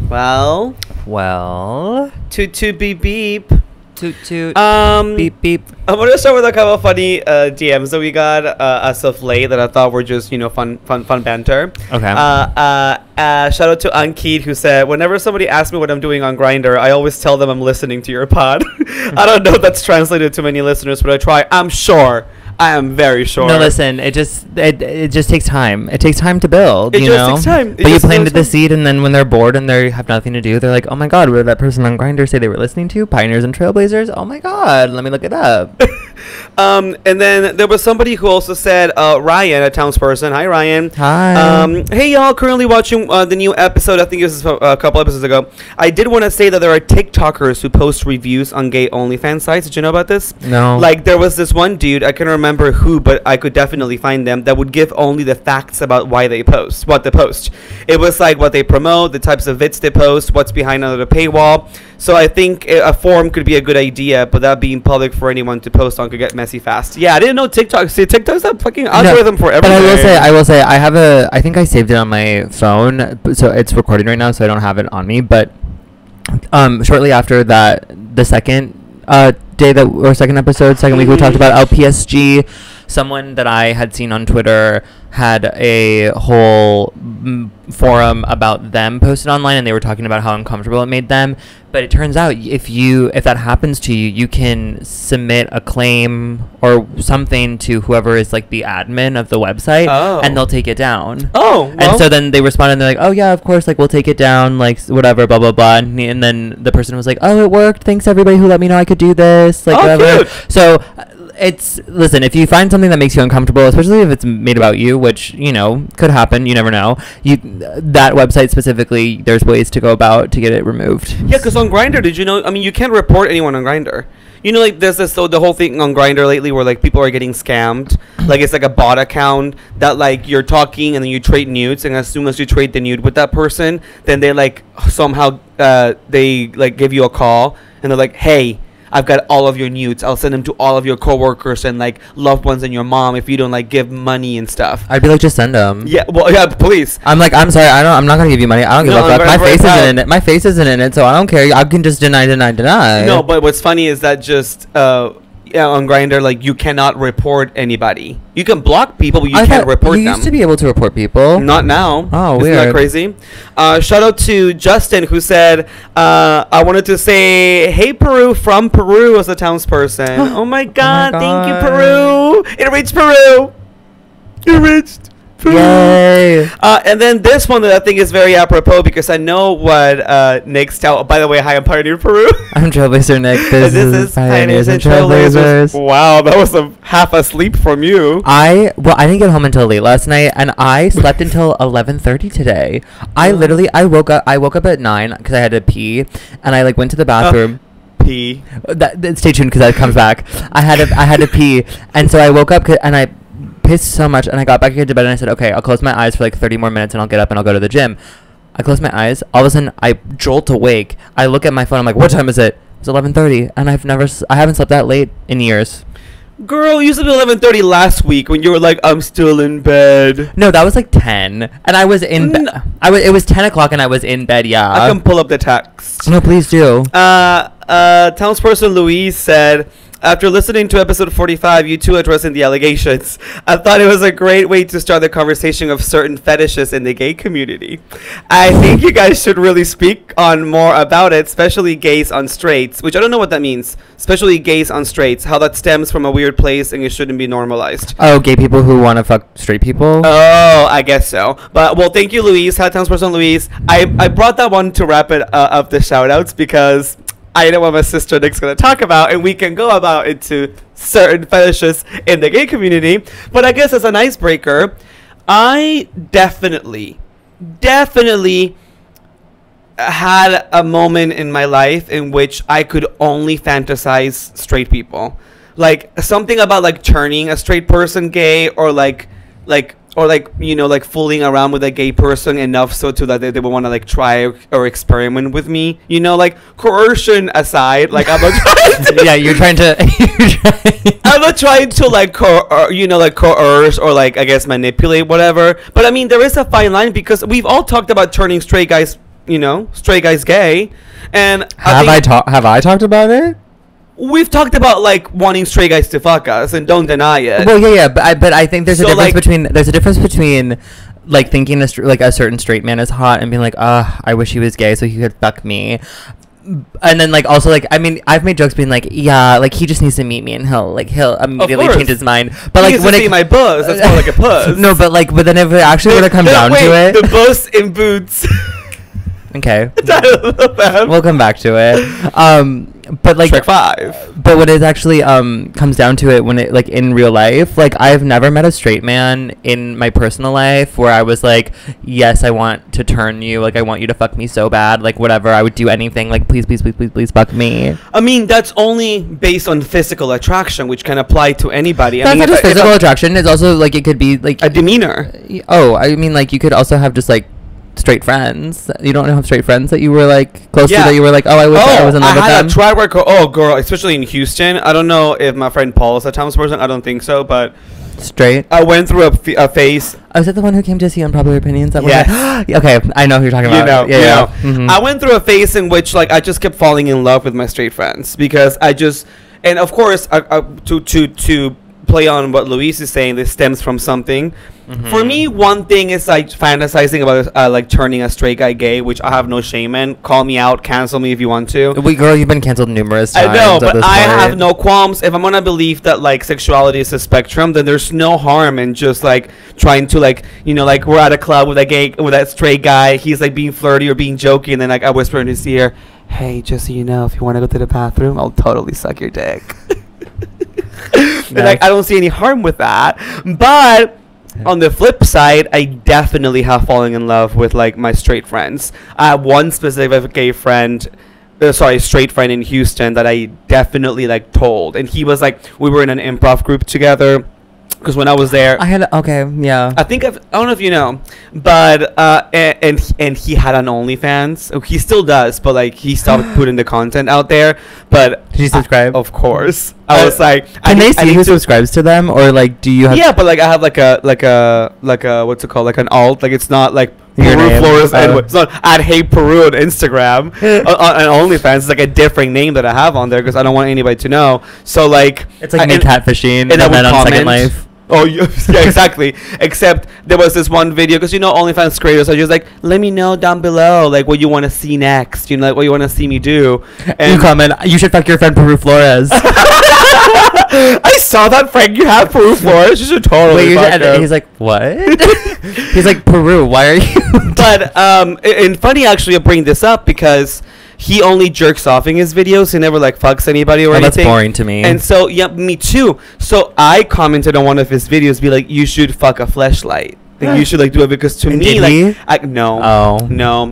Well. Toot toot beep beep. Toot toot. Beep beep. I'm gonna start with a couple of funny DMs that we got as of late that I thought were just fun banter. Okay. Shout out to Ankit, who said, whenever somebody asks me what I'm doing on Grindr, I always tell them I'm listening to your pod. I don't know if that's translated to many listeners, but I try. I'm sure. I am very sure. No, listen. It just takes time. It takes time to build. It just takes time. But you planted the seed, and then when they're bored and they have nothing to do, they're like, "Oh my God, what did that person on Grindr say they were listening to? Pioneers and Trailblazers. Oh my God, let me look it up." And then there was somebody who also said, Ryan, a townsperson. Hi, Ryan. Hi. Hey, y'all. Currently watching the new episode. I think it was a couple episodes ago. I did want to say that there are TikTokers who post reviews on gay OnlyFans sites. Did you know about this? No. Like, there was this one dude, I can't remember who, but I could definitely find them, that would give only the facts about what they post. It was like what they promote, the types of vids they post, what's behind under the paywall. So I think a forum could be a good idea, but that being public for anyone to post on could get messy fast. Yeah, I didn't know TikTok. See, TikTok's a fucking algorithm for everything. But I will say, I think I saved it on my phone, so it's recording right now, so I don't have it on me. But shortly after that, the second second episode, second week, we talked about LPSG. Someone that I had seen on Twitter had a whole forum about them posted online, and they were talking about how uncomfortable it made them. But it turns out if that happens to you, you can submit a claim or something to whoever is like the admin of the website, and they'll take it down. And so then they responded and they're like, "Oh yeah, of course, like we'll take it down, like whatever, blah blah blah." And then the person was like, "Oh, it worked. Thanks everybody who let me know I could do this." Like whatever. Cute. So listen, if you find something that makes you uncomfortable, especially if it's made about you, which could happen, you never know, that website specifically, there's ways to go about to get it removed. Yeah, because on Grindr, did you know, I mean, you can't report anyone on Grindr. Like there's the whole thing on Grindr lately where like people are getting scammed. Like it's like a bot account that like you're talking and then you trade nudes, and as soon as you trade the nude with that person, then they like somehow they like give you a call and they're like, "Hey, I've got all of your nudes. I'll send them to all of your coworkers and like loved ones and your mom if you don't like give money and stuff." I'd be like, just send them. Yeah, well, yeah, please. I'm like, I'm sorry, I'm not gonna give you money. I don't give a fuck. My face isn't in it. My face isn't in it, so I don't care. I can just deny. No, but what's funny is that just on Grindr, like you cannot report anybody. You can block people, but you can't report them. You used to be able to report people. Not now. Oh, weird. Isn't that crazy? Shout out to Justin, who said, I wanted to say, "Hey Peru," from Peru as a townsperson. Oh my god, thank you, Peru. It reached Peru. It reached Peru. Yay. And then this one that I think is very apropos because I know what Nick's by the way, hi, I'm Pioneer Peru. I'm Trailblazer Nick. This is Pioneers and Trailblazers. Wow, that was half asleep from you. I didn't get home until late last night, and I slept until 11:30 today. I woke up at 9 because I had to pee, and I like went to the bathroom. Pee. Stay tuned because that comes back. I had to pee, and so I woke up and I pissed so much, and I got back into bed and I said, "Okay, I'll close my eyes for like 30 more minutes and I'll get up and I'll go to the gym." I close my eyes. All of a sudden, I jolt awake. I look at my phone. I'm like, "What time is it?" It's 11:30, and I haven't slept that late in years. Girl, you slept 11:30 last week when you were like, "I'm still in bed." No, that was like 10, and I was in bed. It was 10 o'clock, and I was in bed. Yeah, I can pull up the text. No, please do. Townsperson Louise said, "After listening to episode 45, you two addressing the allegations, I thought it was a great way to start the conversation of certain fetishes in the gay community. I think you guys should really speak on more about it, especially gays on straights," which I don't know what that means. Especially gays on straights, how that stems from a weird place and it shouldn't be normalized. Oh, gay people who want to fuck straight people? Oh, I guess so. But, well, thank you, Louise. Hi, Townsperson Louise. I brought that one to wrap it up the shout-outs because I know what my sister Nick's going to talk about, and we can go about into certain fetishes in the gay community. But I guess as an icebreaker, I definitely had a moment in my life in which I could only fantasize straight people. Like, something about, like, turning a straight person gay or, like fooling around with a gay person enough so to that they would want to like try or experiment with me, like coercion aside, like I'm not trying to yeah, you're trying to I'm not trying to like coerce or like I guess manipulate whatever, but I mean there is a fine line because we've all talked about turning straight guys straight guys gay. And Have I talked about it? We've talked about like wanting straight guys to fuck us, and don't deny it. Well, yeah, but I think there's a difference between like thinking like a certain straight man is hot and being like, I wish he was gay so he could fuck me. And then like also like, I mean, I've made jokes being like, yeah, like he just needs to meet me and he'll immediately change his mind. But he like when it see my buzz, that's more like a puss. No, but then if it actually were to come down to it, the buzz in boots. Okay, we'll come back to it. But like Shrek 5. But when it actually comes down to it, when it like in real life, like I've never met a straight man in my personal life where I was like, yes, I want to turn you, like I want you to fuck me so bad, like whatever, I would do anything, like please fuck me. I mean, that's only based on physical attraction, which can apply to anybody. That's not just physical attraction. It's also like it could be like a demeanor. Oh, I mean, like you could also have just like straight friends. You don't have straight friends that you were like close to, that you were like, I wish I was in love with them. I had a try work. Girl, especially in Houston. I don't know if my friend Paul is a townsperson. I don't think so, but straight. I went through a phase. Was it the one who came to see Unpopular Opinions? Yes. Okay, I know who you're talking about. Mm-hmm. I went through a phase in which like I just kept falling in love with my straight friends because and of course to play on what Luis is saying, this stems from something. Mm-hmm. For me, one thing is like fantasizing about like turning a straight guy gay, which I have no shame in. Call me out, cancel me if you want to. Girl, you've been canceled numerous times. I know, but I have no qualms. If I'm gonna believe that like sexuality is a spectrum, then there's no harm in just like trying to like like we're at a club with that straight guy. He's like being flirty or being jokey, and then like I whisper in his ear, "Hey, just so you know, if you want to go to the bathroom, I'll totally suck your dick." And like I don't see any harm with that, but on the flip side, I definitely have fallen in love with like my straight friends. I have one specific straight friend in Houston that I definitely like told, and he was like, we were in an improv group together. Because when I was there, I don't know if you know, but and he had an OnlyFans. He still does, but like he stopped putting the content out there. But did you subscribe? Of course, I was like, can they see who subscribs to them, or like do you have? Yeah, but like I have like a what's it called, like an alt, like it's not like Peru Flores, it's not at Hey Peru on Instagram. On OnlyFans, it's like a different name that I have on there because I don't want anybody to know. So like it's like me catfishing, and then on Second Life. Oh, yeah, exactly. Except there was this one video, because OnlyFans creators are just like, let me know down below, like what you want to see next, like what you want to see me do. And you comment, you should fuck your friend Peru Flores. I saw that, Frank. You have Peru Flores. You should totally. And he's like, what? He's like, Peru. Why are you? But and funny actually, I bring this up because he only jerks off in his videos. He never like fucks anybody or anything. That's boring to me. And so yeah, me too. So I commented on one of his videos, be like, you should fuck a fleshlight. Like you should like do it because to me like no.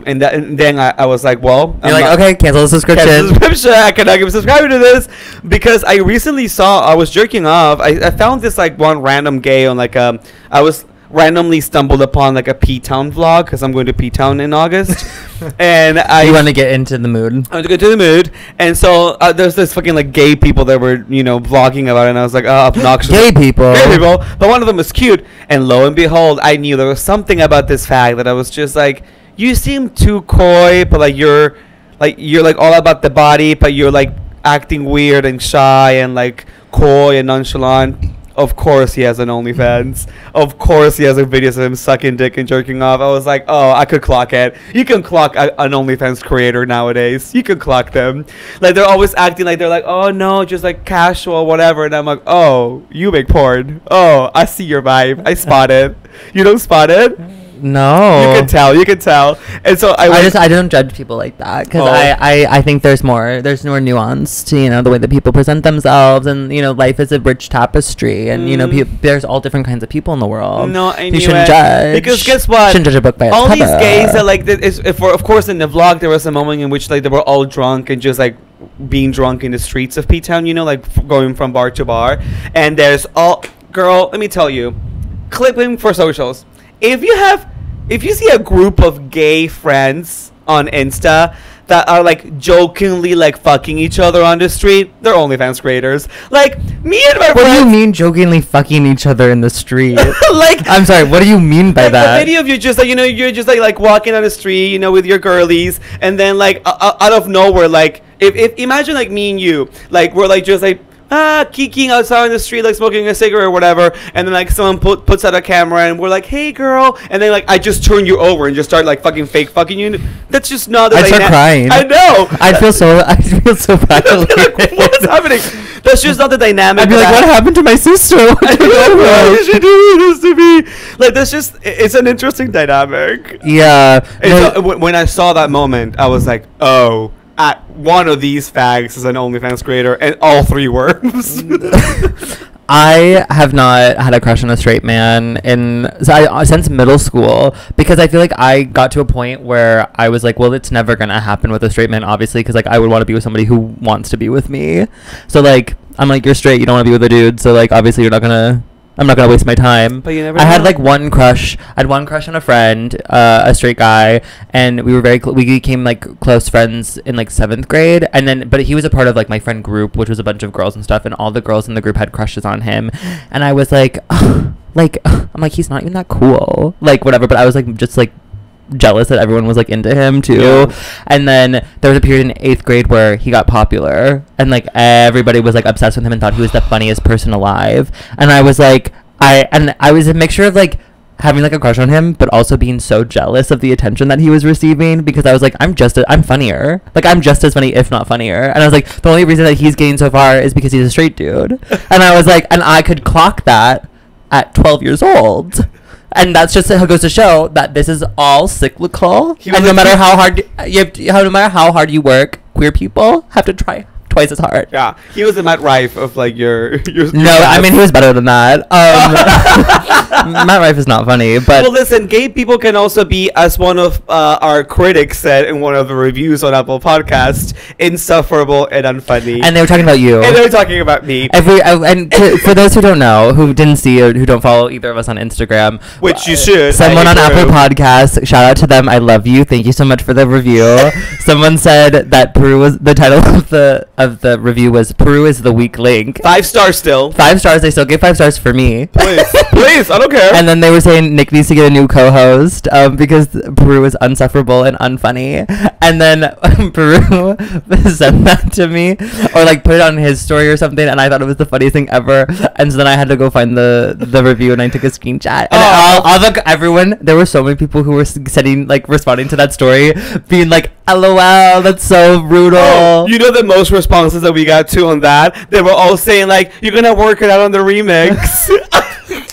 And then I was like, well, you're like, okay, cancel the subscription. I cannot give a subscriber to this because I recently I was jerking off. I found this like one random gay on like I was randomly stumbled upon like a P-Town vlog because I'm going to P-Town in August. And you want to get into the mood. I want to get to the mood. And so there's this fucking like gay people that were vlogging about it, and I was like, oh, obnoxious. Gay people, but one of them was cute, and lo and behold, I knew there was something about this fag that I was just like, you seem too coy, but like you're like all about the body, but you're like acting weird and shy and like coy and nonchalant. Of course he has an OnlyFans. Of course he has a videos of him sucking dick and jerking off. I was like, oh, I could clock it. You can clock an OnlyFans creator nowadays. You can clock them. Like, they're always acting like they're like, oh, no, just like casual, whatever. And I'm like, oh, you make porn. Oh, I see your vibe. I spot it. You don't spot it? No. You can tell. And so I don't judge people like that because I think there's more nuance to the way that people present themselves, and life is a rich tapestry, and there's all different kinds of people in the world. No, I you shouldn't judge, because guess what? Shouldn't judge a book by its cover. All these gays are like of course in the vlog there was a moment in which like they were all drunk and just like being drunk in the streets of P-Town, like going from bar to bar, and there's girl, let me tell you, clipping for socials. If you see a group of gay friends on Insta that are like jokingly like fucking each other on the street, they're OnlyFans creators. Like me and my What do you friends. mean jokingly fucking each other in the street? Like I'm sorry, what do you mean by like that? a video of you just like, you're just like walking on the street, with your girlies, and then like out of nowhere, like if imagine like me and you, like we're like just like kikiing outside on the street, like smoking a cigarette or whatever, and then like someone puts out a camera and we're like, hey girl, and then like I just turn you over and just start like fake fucking you. That's just not the I'd start crying. I know. I'd feel so violated. Like, what is happening? That's just not the dynamic. I'd be like, what happened to my sister? Why did she do this to me? Like, that's just, it's an interesting dynamic. Yeah. When I saw that moment, I was like, oh, one of these fags is an OnlyFans creator, and all three were. I have not had a crush on a straight man since middle school, because I feel like I got to a point where I was like, well, it's never gonna happen with a straight man, obviously, because like I would want to be with somebody who wants to be with me. So like I'm like, you're straight, you don't want to be with a dude, so like obviously I'm not gonna waste my time. But you never I had know. like one crush. I had one crush on a friend, a straight guy, and we were we became like close friends in like 7th grade. And then, but he was a part of like my friend group, which was a bunch of girls and stuff, and all the girls in the group had crushes on him. And I was like, I'm like, he's not even that cool, like whatever. But I was like, just like jealous that everyone was like into him too. Yeah. And then there was a period in 8th grade where he got popular, and like everybody was like obsessed with him and thought he was the funniest person alive. And I was like, I was a mixture of like having like a crush on him, but also being so jealous of the attention that he was receiving, because I was like, I'm funnier, like I'm just as funny, if not funnier. And I was like, the only reason that he's getting so far is because he's a straight dude. And I was like, and I could clock that at 12 years old. And that's just how it goes to show that this is all cyclical. And no matter how hard you work, queer people have to try twice as hard. Yeah, he was the Matt Rife of like your No, I mean, he was better than that. Matt Rife is not funny, but well, listen, gay people can also be, as one of our critics said in one of the reviews on Apple Podcast, insufferable and unfunny. and they were talking about you. And they were talking about me, For those who don't know, who didn't see or who don't follow either of us on Instagram, which you should. someone on Peru. Apple Podcasts, shout out to them. I love you. Thank you so much for the review. Someone said that Peru was the title of the review was Peru is the weak link. 5 stars still. 5 stars. They still gave 5 stars for me. Please, I don't care. And then they were saying Nick needs to get a new co-host because Peru is unsufferable and unfunny. And then Peru sent that to me, or like put it on his story or something, and I thought it was the funniest thing ever. And so then I had to go find the review, and I took a screenshot. And everyone, there were so many people who were responding to that story, being like, LOL, that's so brutal. Oh, you know the most responses that we got to on that? They were all saying like, you're gonna work it out on the remix.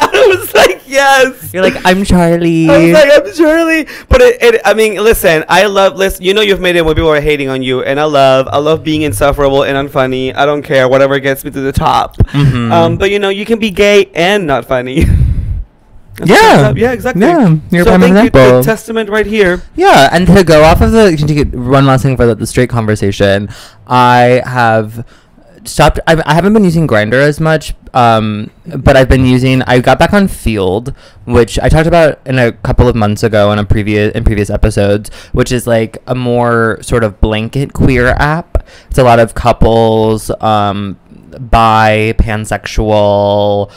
I was like, yes. You're like, I'm Charlie. I was like, I'm Charlie. But I mean, listen, you've made it when people are hating on you, and I love being insufferable and unfunny. I don't care, whatever gets me to the top. Mm-hmm. But you can be gay and not funny. Yeah. Yeah, exactly. Yeah, you're a prime thank example. you, the testament right here. Yeah, and to go off of one last thing for the straight conversation, I have stopped. I haven't been using Grindr as much, but I got back on Field, which I talked about in a couple of months ago in previous episodes, which is like a more sort of blanket queer app. It's a lot of couples, bi, pansexual,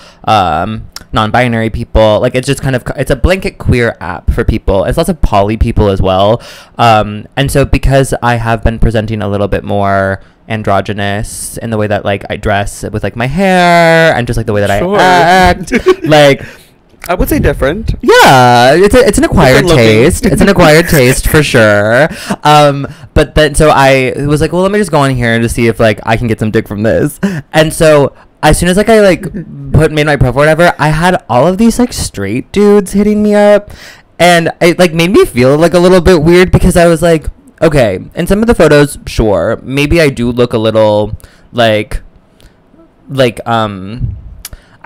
non-binary people. Like, it's just it's a blanket queer app for people. It's lots of poly people as well. And so because I have been presenting a little bit more androgynous in the way that like I dress with like my hair and just like the way that I act, like, I would say different. Yeah, it's an acquired taste. It's an acquired taste for sure. But then so I was like, well, let me just go on here and just see if like I can get some dick from this. And so as soon as like I like made my profile or whatever, I had all of these like straight dudes hitting me up, and it like made me feel like a little bit weird, because I was like, okay, in some of the photos, sure, maybe I do look a little like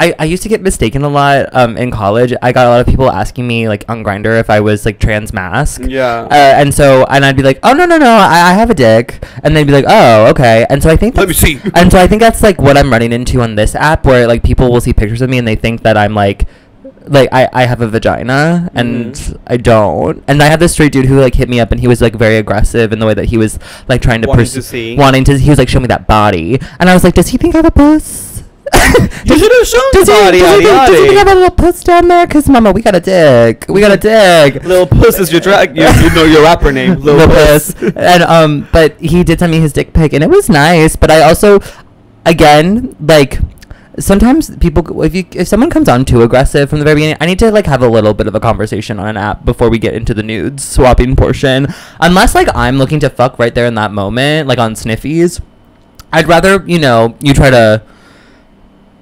I used to get mistaken a lot in college. I got a lot of people asking me like on Grindr if I was like trans mask. Yeah. And I'd be like, oh no, I have a dick, and they'd be like, oh, okay. And so I think let me see. And so I think that's like what I'm running into on this app, where like people will see pictures of me and they think that I'm like like I have a vagina and I don't, and I had this straight dude who like hit me up and he was like very aggressive in the way that he was like trying to wanting to he was like, show me that body, and I was like, does he think I have a puss? You should have shown the body. Does he think I have a little puss down there? Cause mama, we got a dig. Little Puss is your drag. You know your rapper name, Little Puss. And but he did send me his dick pic and it was nice, but I also, again, like, sometimes people, if someone comes on too aggressive from the very beginning, I need to like have a little bit of a conversation on an app before we get into the nudes swapping portion. Unless like I'm looking to fuck right there in that moment, like on Sniffies, I'd rather, you know, you try to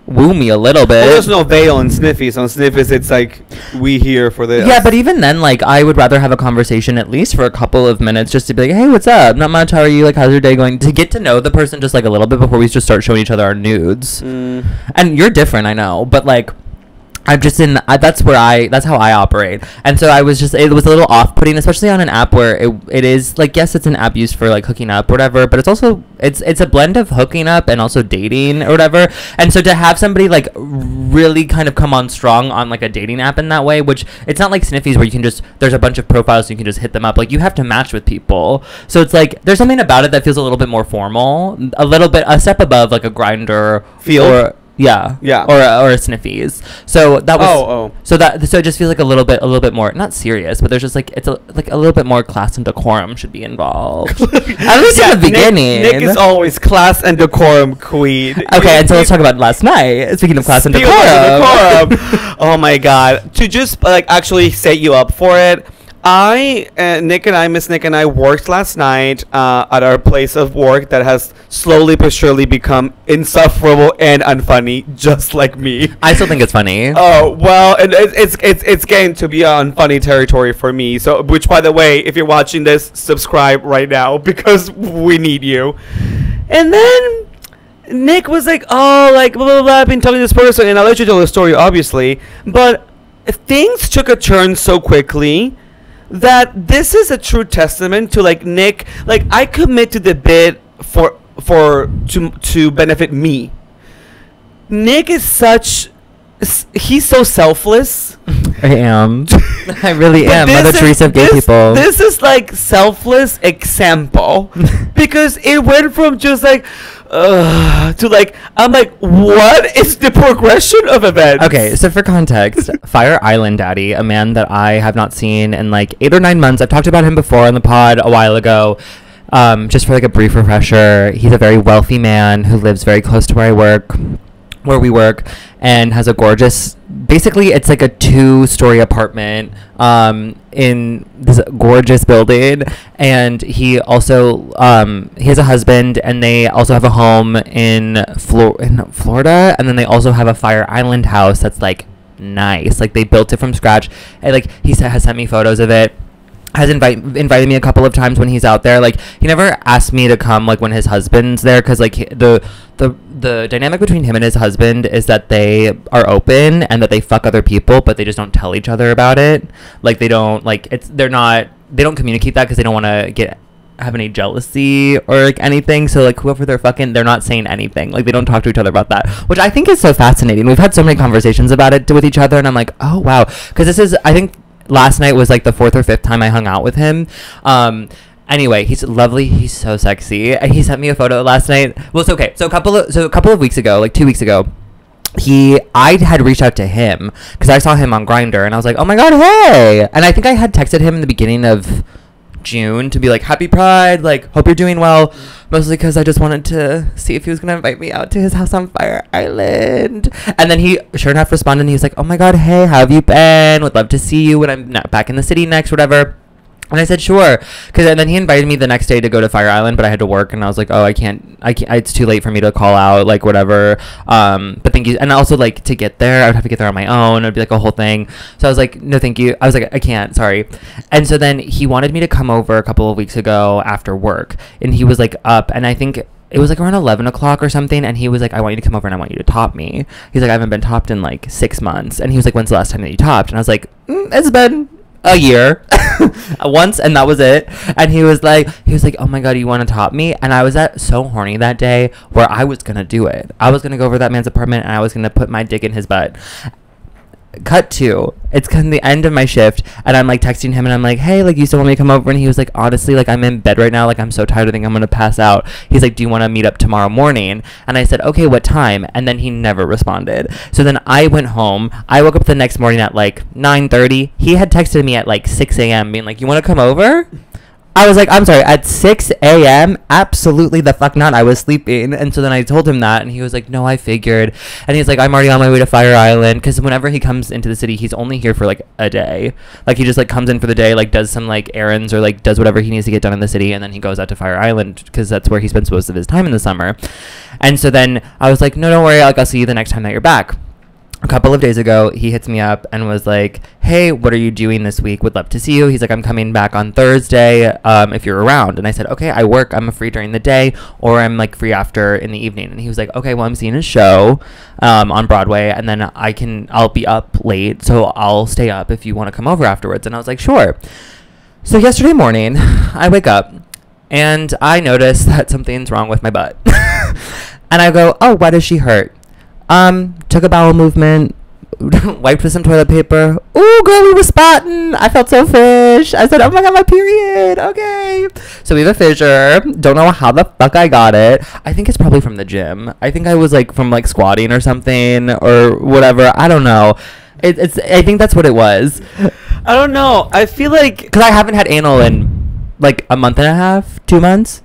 woo me a little bit. Well, there's no veil in Sniffies. On Sniffies, it's like, we here for this. Yeah, but even then, like, I would rather have a conversation at least for a couple of minutes just to be like, hey, what's up? Not much. How are you? Like, how's your day going? To get to know the person just like a little bit before we just start showing each other our nudes. And you're different, I know, but like, I'm just in, that's how I operate. And so I was just, it was a little off-putting, especially on an app where it is, like, yes, it's an app used for, like, hooking up or whatever, but it's also, it's a blend of hooking up and also dating or whatever. And so to have somebody, like, really kind of come on strong on, like, a dating app in that way, which it's not like Sniffies where you can just, there's a bunch of profiles so you can just hit them up. Like, you have to match with people. So it's like, there's something about it that feels a little bit more formal, a step above, like, a Grinder feel. Yeah. Or a Sniffies. So that was so it just feels like a little bit more, not serious, but there's just like, it's like a little bit more class and decorum should be involved. At least in the beginning. Nick is always class and decorum queen. Okay, and so let's talk about last night. Speaking of class and decorum. Oh my god. To just like actually set you up for it, Miss Nick and I worked last night at our place of work that has slowly but surely become insufferable and unfunny, just like me. I still think it's funny. Oh well, and it's getting to be unfunny territory for me. So, which by the way, if you're watching this, subscribe right now because we need you. And then Nick was like, "Oh, like blah blah blah. I've been telling this person," and I'll let you tell the story, obviously. But things took a turn so quickly that this is a true testament to like Nick, like I commit to the bit to benefit me. Nick is he's so selfless. I am. I really am. Mother Teresa of gay people. This is like selfless example because it went from just like to like, I'm like, what is the progression of events? Okay, so for context, Fire Island Daddy, a man that I have not seen in like 8 or 9 months. I've talked about him before on the pod a while ago. Just for like a brief refresher, he's a very wealthy man who lives very close to where we work, and has a gorgeous, basically it's like a 2-story apartment in this gorgeous building. And he also he has a husband, and they also have a home in Florida, and then they also have a Fire Island house that's like nice, like they built it from scratch, and like he has sent me photos of it. Has invited me a couple of times when he's out there. Like, he never asked me to come like when his husband's there, because like the dynamic between him and his husband is that they are open and that they fuck other people, but they just don't tell each other about it. Like, they don't communicate that because they don't want to have any jealousy or like anything. So like whoever they're fucking, they're not saying anything. Like, they don't talk to each other about that, which I think is so fascinating. We've had so many conversations about it with each other, and I'm like, oh wow, because this is, I think last night was like the 4th or 5th time I hung out with him. Anyway, he's lovely. He's so sexy. And he sent me a photo last night. Well, it's okay. So a couple of weeks ago, like 2 weeks ago, I had reached out to him because I saw him on Grindr, and I was like, oh my god, hey! And I think I had texted him in the beginning of June to be like, happy Pride, like hope you're doing well, mostly because I just wanted to see if he was gonna invite me out to his house on Fire Island. And then he sure enough responded, and he was like, oh my god, hey, how have you been? Would love to see you when I'm back in the city next, whatever. And I said, sure. And then he invited me the next day to go to Fire Island, but I had to work, and I was like, oh, I can't, it's too late for me to call out, like, whatever. But thank you. And also, like, to get there, I would have to get there on my own. It'd be, like, a whole thing. So I was like, no, thank you. I was like, I can't, sorry. And so then he wanted me to come over a couple of weeks ago after work, and he was, like, up, and I think it was, like, around 11 o'clock or something, and he was like, I want you to come over, and I want you to top me. He's like, I haven't been topped in, like, 6 months. And he was like, when's the last time that you topped? And I was like, it's been a year once, and that was it. And he was like, oh my god, you want to top me? And I was so horny that day where I was gonna do it. I was gonna go over to that man's apartment, and I was gonna put my dick in his butt. cut to, it's kind of the end of my shift, and I'm like texting him, and I'm like, hey, like, you still want me to come over? And he was like, honestly, like, I'm in bed right now, like, I'm so tired, I think I'm gonna pass out. He's like, do you want to meet up tomorrow morning? And I said, okay, what time? And then he never responded. So then I went home. I woke up the next morning at like 9:30. He had texted me at like 6 a.m. being like, you want to come over? I was like, I'm sorry, at 6 a.m.? Absolutely the fuck not. I was sleeping. And so then I told him that, and he was like, no, I figured. And he's like, I'm already on my way to Fire Island. Because whenever he comes into the city, he's only here for like a day. Like, he just like comes in for the day, like does some like errands or like does whatever he needs to get done in the city. And then he goes out to Fire Island because that's where he spends most of his time in the summer. And so then I was like, no, don't worry. Like, I'll see you the next time that you're back. A couple of days ago, he hits me up and was like, hey, what are you doing this week? Would love to see you. He's like, I'm coming back on Thursday if you're around. And I said, okay, I work. I'm free during the day, or I'm like free after in the evening. And he was like, okay, well, I'm seeing a show on Broadway, and then I'll be up late, so I'll stay up if you want to come over afterwards. And I was like, sure. So yesterday morning, I wake up and I notice that something's wrong with my butt. And I go, oh, why does she hurt? Took a bowel movement, wiped with some toilet paper. Ooh, girl, we were spotting. I felt so fish. I said, oh my God, my period. Okay. So we have a fissure. Don't know how the fuck I got it. I think it's probably from the gym. I think I was like from like squatting or something or whatever. I don't know. I think that's what it was. I don't know. I feel like, because I haven't had anal in like a month and a half, 2 months.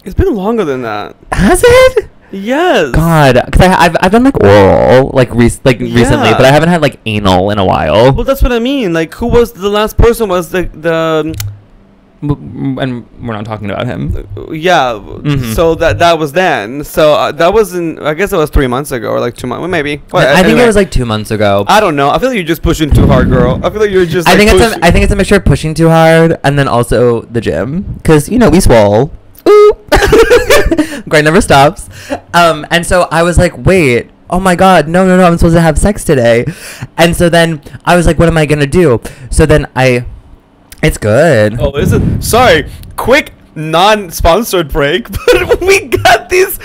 It's been longer than that. Has it? Yes. God, because I've done like oral recently, but I haven't had like anal in a while. Well, that's what I mean. Like, who was the last person? Was the and we're not talking about him. Yeah. Mm-hmm. So that was then. So that was in. I guess it was 3 months ago or like 2 months. Well, maybe. Well, I think it was like 2 months ago. I don't know. I feel like you're just pushing too hard, girl. I feel like you're just. I think it's a mixture of pushing too hard and then also the gym, because we swole. Ooh. Grind never stops. And so I was like, wait, oh my God, no, I'm supposed to have sex today. And so then I was like, what am I gonna do? So then it's good. Oh, is it? Sorry, quick non-sponsored break, but we got these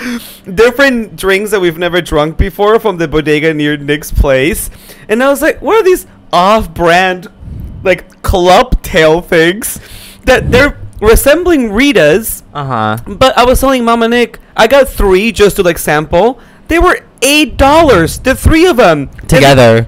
different drinks that we've never drunk before from the bodega near Nick's place. And I was like, what are these off-brand like club tail things that they're resembling Rita's, but I was telling Mama Nick, I got 3 just to like sample. They were $8, the 3 of them together,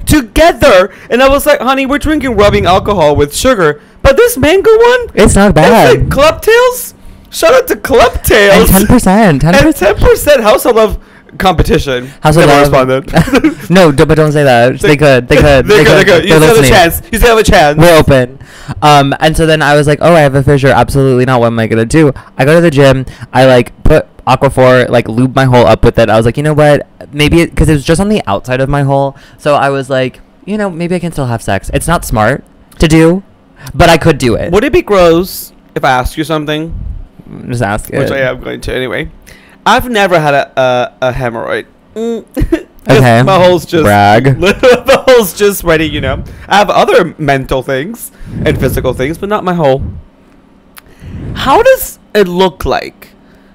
and I was like, honey, we're drinking rubbing alcohol with sugar, but this mango one, it's not bad. It's like Club Tails. Shout out to Club Tails. And 10%. 10%. House of Love competition. House of Love responded. No, but don't say that. They could. They could. You still have a chance. You still have a chance. We're open. And so then I was like, oh, I have a fissure. Absolutely not. What am I gonna do? I go to the gym. I like put Aquaphor, like lube my hole up with it. I was like, you know what? Maybe because it was just on the outside of my hole. So I was like, maybe I can still have sex. It's not smart to do, but I could do it. Would it be gross if I asked you something? Just ask it. Which I am going to anyway. I've never had a hemorrhoid. Okay. My hole's just brag. My hole's just ready, I have other mental things and physical things, but not my hole. How does it look like?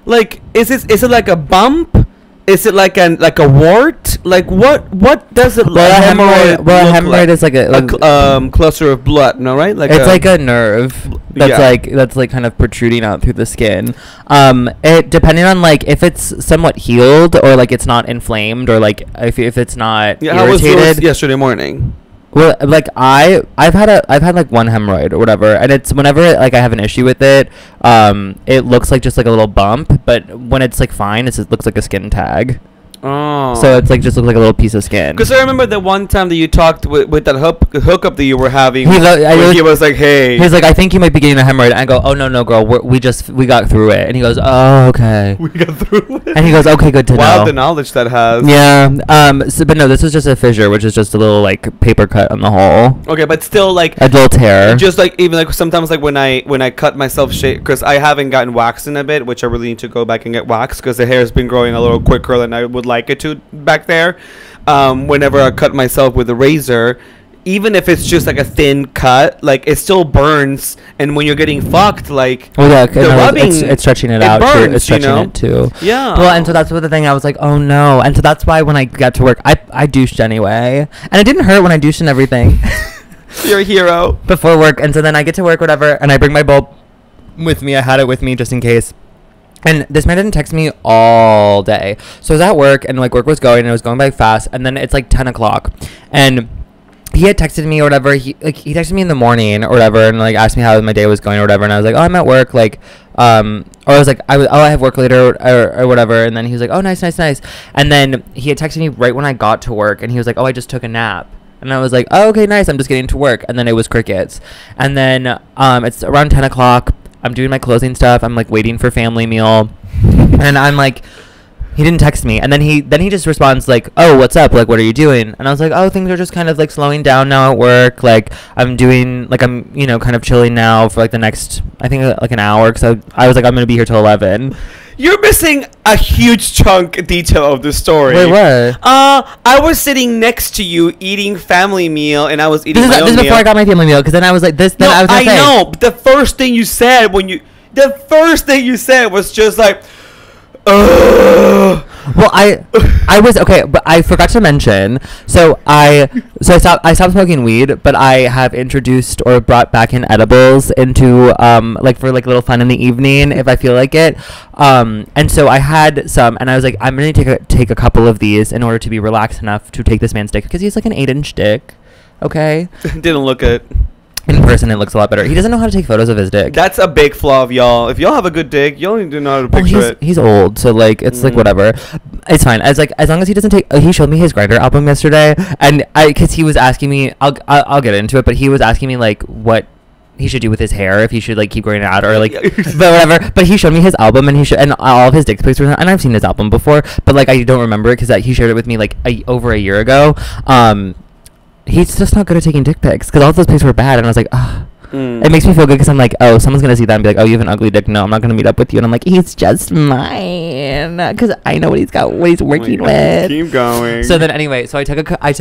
Like, is it like a bump? Is it like a wart? Like what does it look like? A hemorrhoid is like a cluster of blood, no, right? Like it's like a nerve that's like kind of protruding out through the skin. It depending on like if it's somewhat healed or like it's not inflamed or like if it's not irritated. How was yours yesterday morning? Well, like I've had like one hemorrhoid or whatever, and it's whenever like I have an issue with it, it looks like just like a little bump, but when it's like fine, it looks like a skin tag. Oh. So it's like just looks like a little piece of skin. Because I remember the one time that you talked with that hookup that you were having. He was like, "Hey." He's like, "I think you might be getting a hemorrhoid." And I go, "Oh no, girl, we got through it." And he goes, "Oh, okay." We got through it. And he goes, "Okay, good to know." Wow, the knowledge that has. Yeah. But no, this was just a fissure, which is just a little like paper cut on the hole. Okay, but still like a little tear. Just like even like sometimes like when I cut myself shave, because I haven't gotten waxed in a bit, which I really need to go back and get waxed because the hair has been growing a little quicker than I would like it to back there. Whenever I cut myself with a razor, even if it's just like a thin cut, like it still burns. And when you're getting fucked, like the rubbing, it's stretching it out. burns, It's stretching it too. Yeah. Well, and so that's what the thing. I was like, oh no. And so that's why when I got to work, I douched anyway, and it didn't hurt when I douched and everything. You're a hero. Before work, and so then I get to work, whatever, and I bring my bulb with me. I had it with me just in case. And this man didn't text me all day. So I was at work, and like work was going, and it was going by fast. And then it's like 10 o'clock, and he had texted me or whatever. He texted me in the morning or whatever, and like asked me how my day was going or whatever. And I was like, oh, I'm at work, like, or I was like, I have work later or whatever. And then he was like, oh, nice. And then he had texted me right when I got to work, and he was like, oh, I just took a nap. And I was like, oh, okay, nice. I'm just getting to work. And then it was crickets. And then it's around 10 o'clock. I'm doing my closing stuff. I'm like waiting for family meal. And I'm like, he didn't text me. And then he just responds like, oh, what's up? Like, what are you doing? And I was like, oh, things are just kind of like slowing down now at work. Like I'm doing, like I'm, you know, kind of chilling now for like the next, I think like an hour. Cause I was like, I'm going to be here till 11. You're missing a huge detail of the story. Wait, what? I was sitting next to you eating family meal, and I was eating my own meal. This is before I got my family meal, because then I was like, this. Then No, I know. But the first thing you said was just like, ugh. Well, I was okay, but I forgot to mention. So I stopped smoking weed, but I have introduced or brought back in edibles into like for like little fun in the evening if I feel like it. And so I had some, and I was like, I'm gonna take a couple of these in order to be relaxed enough to take this man's dick, because he's like an 8-inch dick. Okay. Didn't look it. In person, it looks a lot better. He doesn't know how to take photos of his dick. That's a big flaw of y'all. If y'all have a good dick, y'all need to know how to picture it. He's old, so like it's like whatever. It's fine. As long as he doesn't take. He showed me his Grindr album yesterday, and because he was asking me, I'll get into it, but he was asking me like what he should do with his hair, if he should like keep growing it out or like, but whatever. But he showed me his album, and all of his dick pics were, and I've seen his album before, but like I don't remember it because he shared it with me like over a year ago. He's just not good at taking dick pics because all those pics were bad, and I was like, ah. It makes me feel good because I'm like, oh, someone's gonna see that and be like, oh, you have an ugly dick. No, I'm not gonna meet up with you. And I'm like, he's just mine because I know what he's working with. Keep going. So then anyway, so I took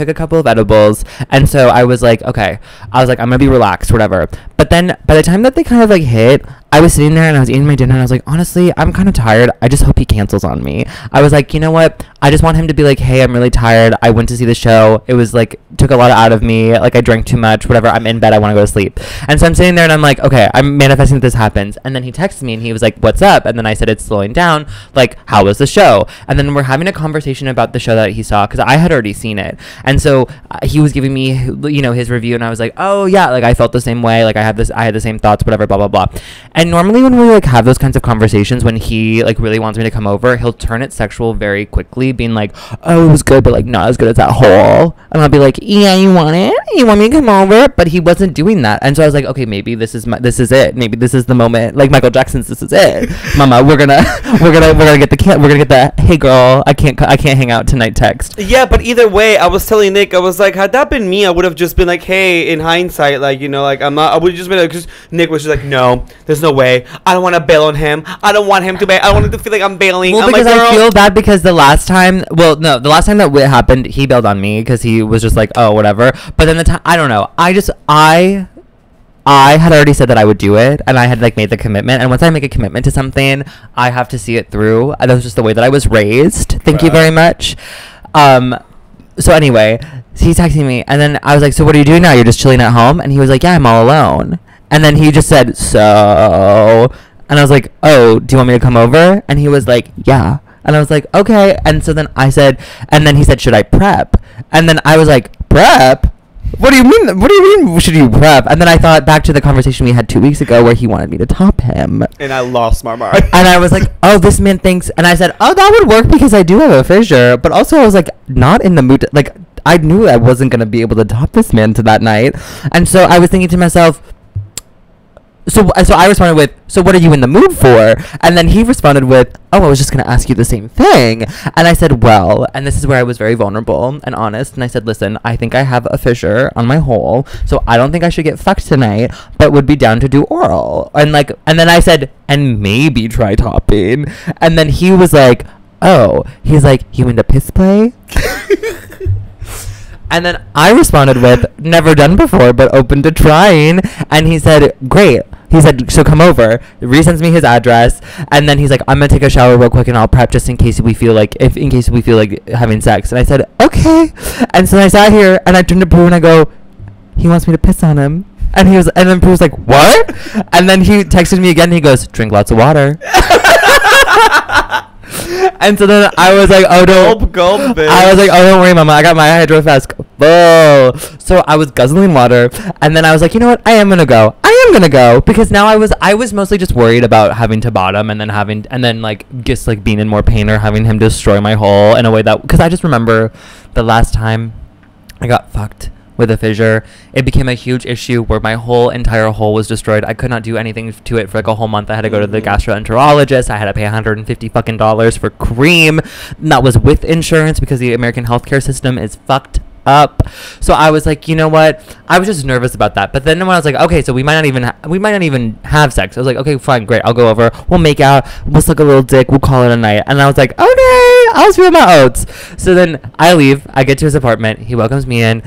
a couple of edibles, and so I was like, okay, I'm gonna be relaxed, whatever. But then by the time that they kind of like hit, I was sitting there and I was eating my dinner, and I was like, honestly, I'm kind of tired. I just hope he cancels on me. I was like, you know what? I just want him to be like, hey, I'm really tired. I went to see the show. It was like, took a lot out of me. Like I drank too much, whatever. I'm in bed. I want to go to sleep. And so I'm sitting there and I'm like, okay, I'm manifesting that this happens. And then he texts me and he was like, what's up? And then I said, it's slowing down. Like, how was the show? And then we're having a conversation about the show that he saw, because I had already seen it. And so he was giving me, you know, his review, and I was like, oh yeah, like I felt the same way. Like I had the same thoughts, whatever, blah, blah, blah. And normally when we like have those kinds of conversations, when he like really wants me to come over, he'll turn it sexual very quickly, being like, oh, it was good, but like not as good as that hole. And I'll be like, yeah, you want it? You want me to come over? But he wasn't doing that. And so I was like, okay, maybe this is it. Maybe this is the moment. Like Michael Jackson's "This Is It." Mama, we're gonna get the hey girl, I can't hang out tonight text. Yeah, but either way, I was telling Nick, I was like, had that been me, I would have just been like, hey, in hindsight, like, you know, like I would have just been like, because Nick was just like, no, there's no way. I don't want to bail on him. I don't want him to bail. I don't want him to feel like I'm bailing. Well, I'm because like, I feel bad because the last time that it happened, he bailed on me because he was just like, oh, whatever. But then the time, I don't know. I had already said that I would do it, and I had like made the commitment. And once I make a commitment to something, I have to see it through. That was just the way that I was raised. Thank you very much. So anyway, he's texting me, and then I was like, so what are you doing now? You're just chilling at home? And he was like, yeah, I'm all alone. And then he just said, so, and I was like, oh, do you want me to come over? And he was like, yeah. And I was like, okay. And so then I said, and then he said, should I prep? And then I was like, prep? What do you mean? What do you mean should you prep? And then I thought back to the conversation we had 2 weeks ago where he wanted me to top him. And I lost my mind. And I was like, oh, this man thinks, and I said, oh, that would work because I do have a fissure. But also I was like, not in the mood to, like, I knew I wasn't going to be able to top this man to that night. And so I was thinking to myself, So I responded with, so what are you in the mood for? And then he responded with, oh, I was just going to ask you the same thing. And I said, well, and this is where I was very vulnerable and honest. And I said, listen, I think I have a fissure on my hole, so I don't think I should get fucked tonight, but would be down to do oral. And then I said, and maybe try topping. And then he was like, oh, he's like, you into piss play? And then I responded with, never done before, but open to trying. And he said, great. He said, so come over. Resends me his address. And then he's like, I'm going to take a shower real quick and I'll prep just in case we feel like, having sex. And I said, okay. And so I sat here and I turned to Pooh and I go, he wants me to piss on him. And then Pooh was like, what? And then he texted me again and he goes, drink lots of water. And so then I was like, oh, don't. Gulp, bitch. I was like, oh, don't worry, mama. I got my hydro flask full. So I was guzzling water. And then I was like, you know what? I am going to go. Because now I was mostly just worried about having to bottom and then like just like being in more pain or having him destroy my hole in a way that, because I just remember the last time I got fucked with a fissure, it became a huge issue where my whole entire hole was destroyed. I could not do anything to it for like a whole month. I had to go to the gastroenterologist. I had to pay $150 fucking for cream. And that was with insurance because the American healthcare system is fucked up. So I was like, you know what? I was just nervous about that. But then when I was like, okay, so we might not even have sex. I was like, okay, fine, great. I'll go over. We'll make out. We'll suck a little dick. We'll call it a night. And I was like, okay, I'll spill my oats. So then I leave. I get to his apartment. He welcomes me in.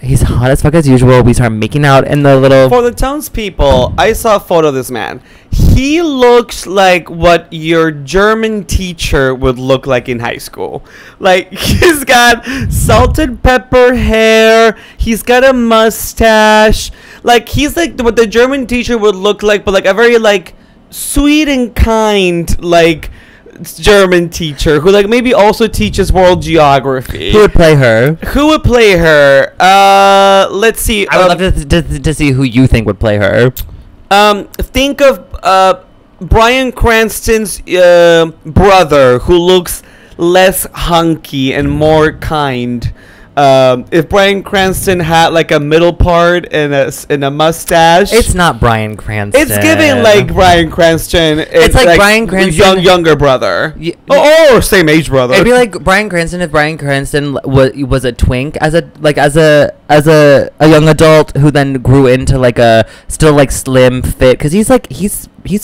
He's hot as fuck as usual. We start making out in the little... For the townspeople, I saw a photo of this man. He looks like what your German teacher would look like in high school. Like, he's got salt and pepper hair. He's got a mustache. Like, he's like what the German teacher would look like, but like a very like sweet and kind like German teacher who like maybe also teaches world geography. Who would play her? Let's see. I would love to see who you think would play her. Think of Bryan Cranston's brother who looks less hunky and more kind. If Bryan Cranston had like a middle part and a mustache, it's not Bryan Cranston. It's giving like Bryan Cranston. It's like Bryan Cranston, younger brother, or same age brother. It'd be like Bryan Cranston if Bryan Cranston was a twink as a young adult who then grew into like a still like slim fit because he's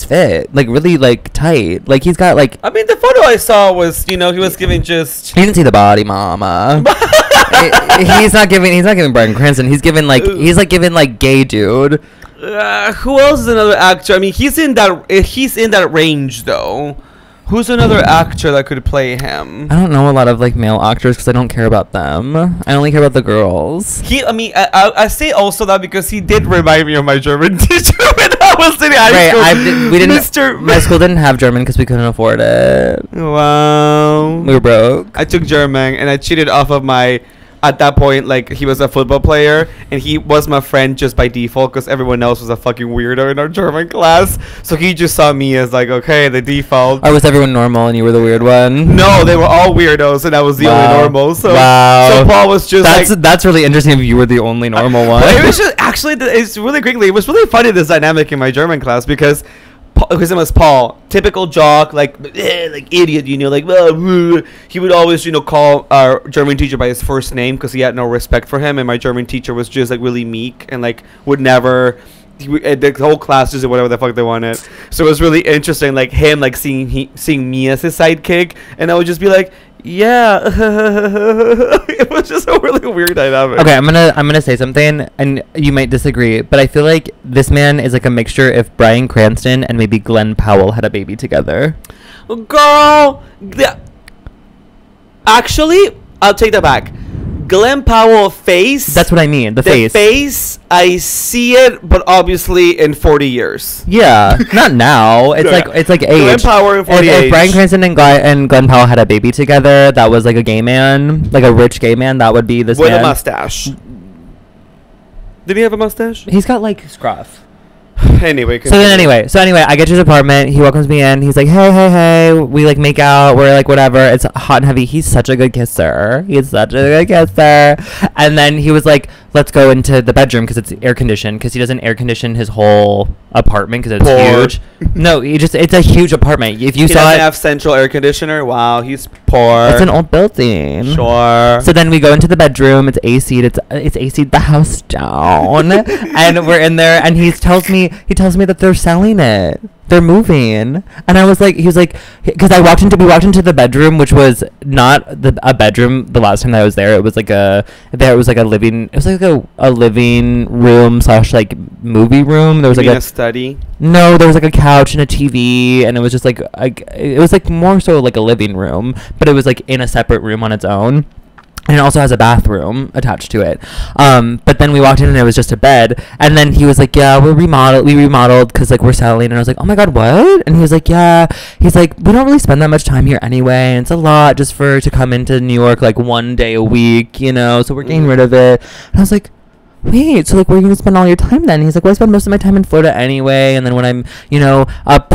fit, like really like tight, like he's got like. I mean, the photo I saw was he was giving just. You didn't see the body, mama. He's not giving Bryan Cranston. He's giving like gay dude. Who else is another actor? I mean, he's in that range though. Who's another actor that could play him? I don't know a lot of like male actors because I don't care about them. I only care about the girls. I say also that because he did remind me of my German teacher when I was in high school. My school didn't have German because we couldn't afford it. Wow. We were broke. I took German and I cheated off of my. At that point, like, he was a football player, and he was my friend just by default, because everyone else was a fucking weirdo in our German class. So he just saw me as, like, okay, the default. Or was everyone normal, and you were the weird one? No, they were all weirdos, and I was the only normal. So, so Paul was just that's really interesting if you were the only normal one. It was just, actually, it's really quickly, it was really funny, this dynamic in my German class, because his name was Paul, typical jock, like idiot, like he would always, call our German teacher by his first name because he had no respect for him, and my German teacher was just like really meek and like would never. The whole class just did whatever the fuck they wanted. So it was really interesting, like him, like seeing me as his sidekick, and I would just be like, yeah. It was just a really weird dynamic. Okay, I'm gonna say something, and you might disagree, but I feel like this man is like a mixture if Bryan Cranston and maybe Glenn Powell had a baby together. Girl, actually, I'll take that back. Glenn Powell face. That's what I mean. The face. The face. I see it, but obviously in 40 years. Yeah, not now. It's like age. Glenn Powell in 40 if Bryan Cranston and Glenn Powell had a baby together, that was like a gay man, like a rich gay man. That would be this with man. A mustache. Did he have a mustache? He's got like scruff. Anyway. So anyway, I get to his apartment. He welcomes me in. He's like, hey. We like make out. We're like, whatever. It's hot and heavy. He's such a good kisser. And then he was like, let's go into the bedroom because it's air conditioned. Because he doesn't air condition his whole apartment because it's huge. No, it's a huge apartment. If you saw it, doesn't have central air conditioner. Wow, he's poor. It's an old building. Sure. So then we go into the bedroom. It's AC'd. It's AC'd the house down. And we're in there, and he tells me that they're selling it. they're moving. And I was like, he was like, because we walked into the bedroom, which was not a bedroom the last time that I was there. It was like a living room / like movie room. There was like a study. No, there was like a couch and a TV, and it was just like it was like more so like a living room, but it was like in a separate room on its own. And it also has a bathroom attached to it. But then we walked in and it was just a bed. And then he was like, yeah, we remodeled because like we're selling. And I was like, oh my God, what? And he was like, yeah. He's like, we don't really spend that much time here anyway. And it's a lot just to come into New York like 1 day a week, you know. So we're getting rid of it. And I was like, wait, so like where are you gonna spend all your time then? He's like, well, I spend most of my time in Florida anyway. And then when I'm, you know, up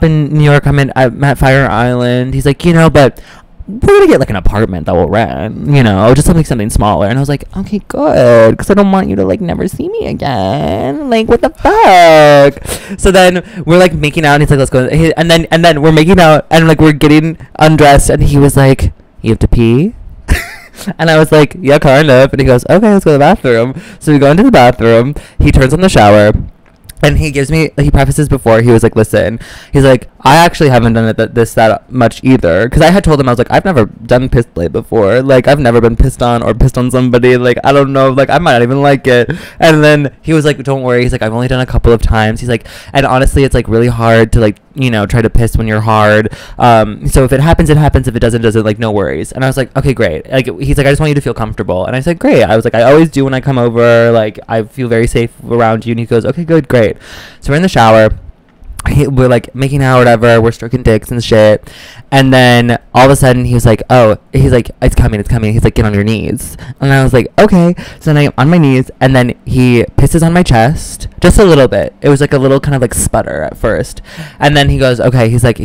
in New York, I'm at Fire Island. He's like, you know, but we're gonna get like an apartment that we'll rent, you know, just something smaller. And I was like, okay, good, because I don't want you to like never see me again. Like, what the fuck? So then we're like making out, and he's like, let's go. And then we're making out, and like we're getting undressed, and he was like, you have to pee? And I was like, yeah, kind of. And he goes, okay, let's go to the bathroom. So we go into the bathroom. He turns on the shower. And he prefaces before, he was like, listen, he's like, I actually haven't done that much either. Because I had told him, I was like, I've never done piss play before. Like, I've never been pissed on or pissed on somebody. Like, I don't know. Like, I might not even like it. And then he was like, don't worry. He's like, I've only done a couple of times. He's like, and honestly, it's like really hard to like, you know, try to piss when you're hard. So if it happens, it happens. If it doesn't, like, no worries. And I was like, okay, great. Like, he's like, I just want you to feel comfortable. And I said, great. I was like, I always do when I come over. Like, I feel very safe around you. And he goes, okay, good, great. So we're in the shower. We're like making out or whatever. We're stroking dicks and shit. And then all of a sudden he was like, he's like, it's coming. He's like, get on your knees. And I was like, okay. So then I'm on my knees, and then he pisses on my chest just a little bit. It was like a little kind of like sputter at first. And then he goes, okay. He's like,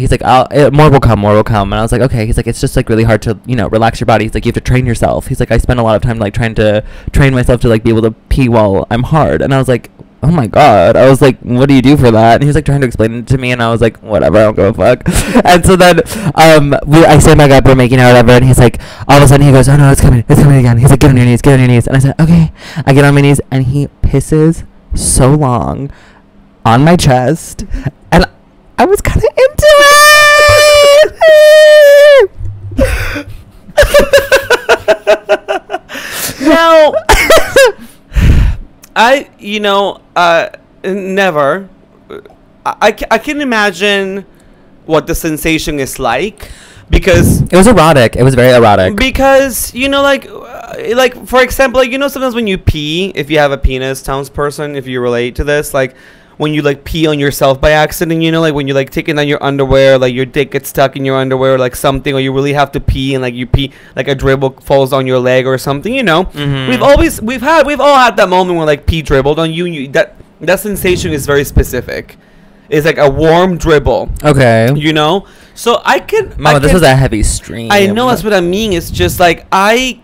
more will come. And I was like, okay. He's like, it's just like really hard to, you know, relax your body. He's like, you have to train yourself. He's like, I spend a lot of time like trying to train myself to like be able to pee while I'm hard. And I was like, oh my God. I was like, what do you do for that? And he was like trying to explain it to me, and I was like, whatever, I don't give a fuck. And so then I stand back up, we're making out, whatever, and he's like, all of a sudden he goes, oh no, it's coming again. He's like, get on your knees. And I said, okay. I get on my knees, and he pisses so long on my chest, and I was kind of into it. Now, never. I can imagine what the sensation is like, because it was erotic. It was very erotic. Because, you know, like for example, like, you know, sometimes when you pee, if you have a penis, townsperson, if you relate to this, like when you like pee on yourself by accident, you know, like when you're like taking down your underwear, like your dick gets stuck in your underwear or like something, or you really have to pee and like you pee, like a dribble falls on your leg or something, you know. Mm-hmm. We've all had that moment where like pee dribbled on you, and that sensation is very specific. It's like a warm dribble. Okay. You know? So Mama, this was a heavy stream. I know, that's what I mean. It's just like I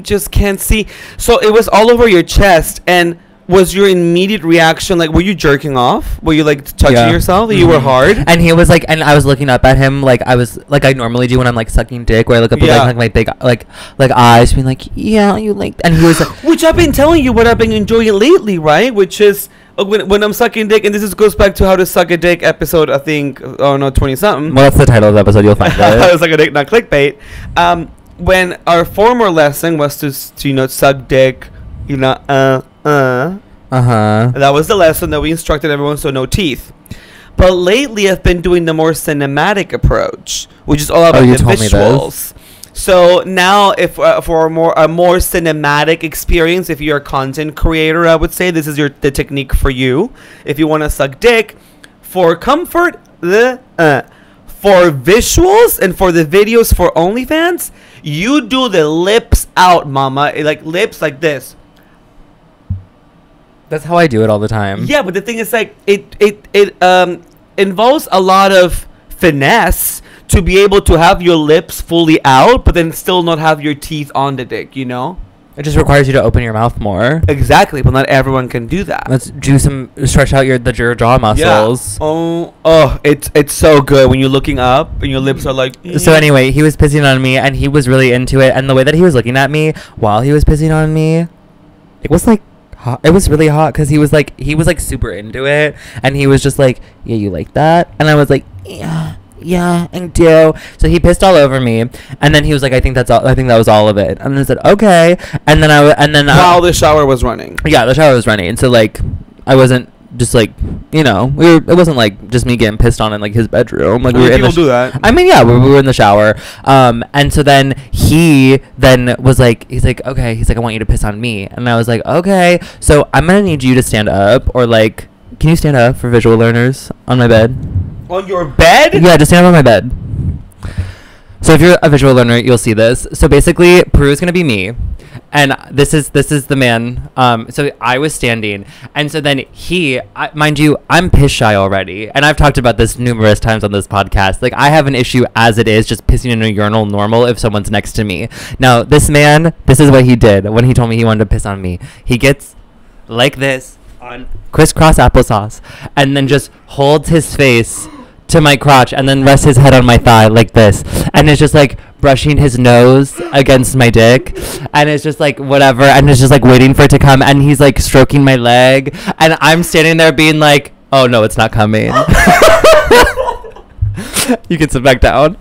just can't see. So it was all over your chest, and was your immediate reaction like, were you jerking off? Were you like touching yourself? Mm-hmm. You were hard? And he was like, and I was looking up at him like I was like I normally do when I'm like sucking dick, where I look up with like my big like eyes, being like, yeah, you like. And he was like, which I've been telling you what I've been enjoying lately, right? Which is when I'm sucking dick, and goes back to how to suck a dick episode, I think, 20-something. Well, that's the title of the episode. You'll find it. How to suck a dick, not clickbait. When our former lesson was to you know, suck dick, you know, that was the lesson that we instructed everyone, so no teeth. But lately I've been doing the more cinematic approach, which is all about the visuals. So now, if for a more cinematic experience, if you're a content creator, I would say this is the technique for you. If you want to suck dick, for comfort, for visuals and for the videos for OnlyFans, you do the lips out, mama. Like lips like this. That's how I do it all the time. Yeah, but the thing is, like, it involves a lot of finesse to be able to have your lips fully out, but then still not have your teeth on the dick, you know? It just requires you to open your mouth more. Exactly, but not everyone can do that. Let's do stretch out your jaw muscles. Yeah. Oh, it's so good when you're looking up and your lips are like. So anyway, he was pissing on me, and he was really into it, and the way that he was looking at me while he was pissing on me, it was like hot. It was really hot because he was like super into it, and he was just like, yeah, you like that? And I was like, yeah, I do. So he pissed all over me, and then he was like, I think that was all of it. And I said, okay. And then while the shower was running. Yeah, the shower was running, and so like I wasn't just like, you know, it wasn't like just me getting pissed on in like his bedroom. Like, we were in people do that. I mean, yeah, we were in the shower. And so then he was like, he's like, okay, he's like, I want you to piss on me. And I was like, okay, so I'm gonna need you to stand up, or like, can you stand up for visual learners on my bed? On your bed? Yeah, just stand up on my bed. So if you're a visual learner, you'll see this. So basically, Peru is gonna be me, and this is the man. So I was standing, and so then mind you, I'm piss shy already, and I've talked about this numerous times on this podcast. Like, I have an issue as it is, just pissing in a urinal normal if someone's next to me. Now, this man, this is what he did when he told me he wanted to piss on me. He gets like this on crisscross applesauce, and then just holds his face to my crotch, and then rests his head on my thigh like this, and it's just like brushing his nose against my dick, and it's just like whatever, and it's just like waiting for it to come, and he's like stroking my leg, and I'm standing there being like, oh no, it's not coming. You can sit back down.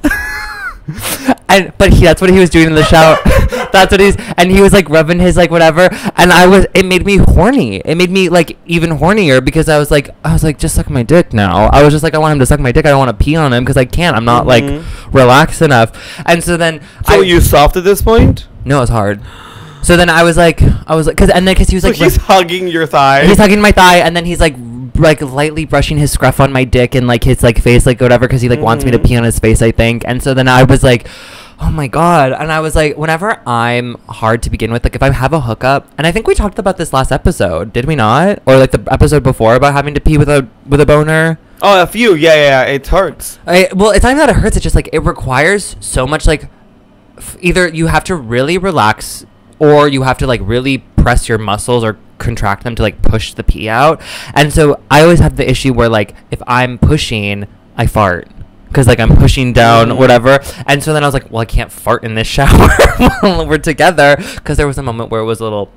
But that's what he was doing in the shower. That's what and he was like rubbing his like whatever, and it made me horny. It made me like even hornier, because I was like, just suck my dick now. I was just like, I want him to suck my dick. I don't want to pee on him because I can't. I'm not like relaxed enough. And so then, so you soft at this point? No, it was hard. So then I was like, because he was like, he's hugging your thigh. He's hugging my thigh, and then he's like lightly brushing his scruff on my dick and like his like face, like whatever, because he like wants me to pee on his face, I think. And so then I was like, oh my god. And I was like, whenever I'm hard to begin with, like if I have a hookup, and I think we talked about this last episode, did we not? Or like the episode before about having to pee with a boner. Oh, a few. Yeah. It hurts. Well, it's not even that it hurts. It's just like it requires so much, like either you have to really relax, or you have to like really press your muscles or contract them to like push the pee out. And so I always have the issue where like if I'm pushing, I fart, because like I'm pushing down whatever. And so then I was like, well, I can't fart in this shower while we're together, because there was a moment where it was a little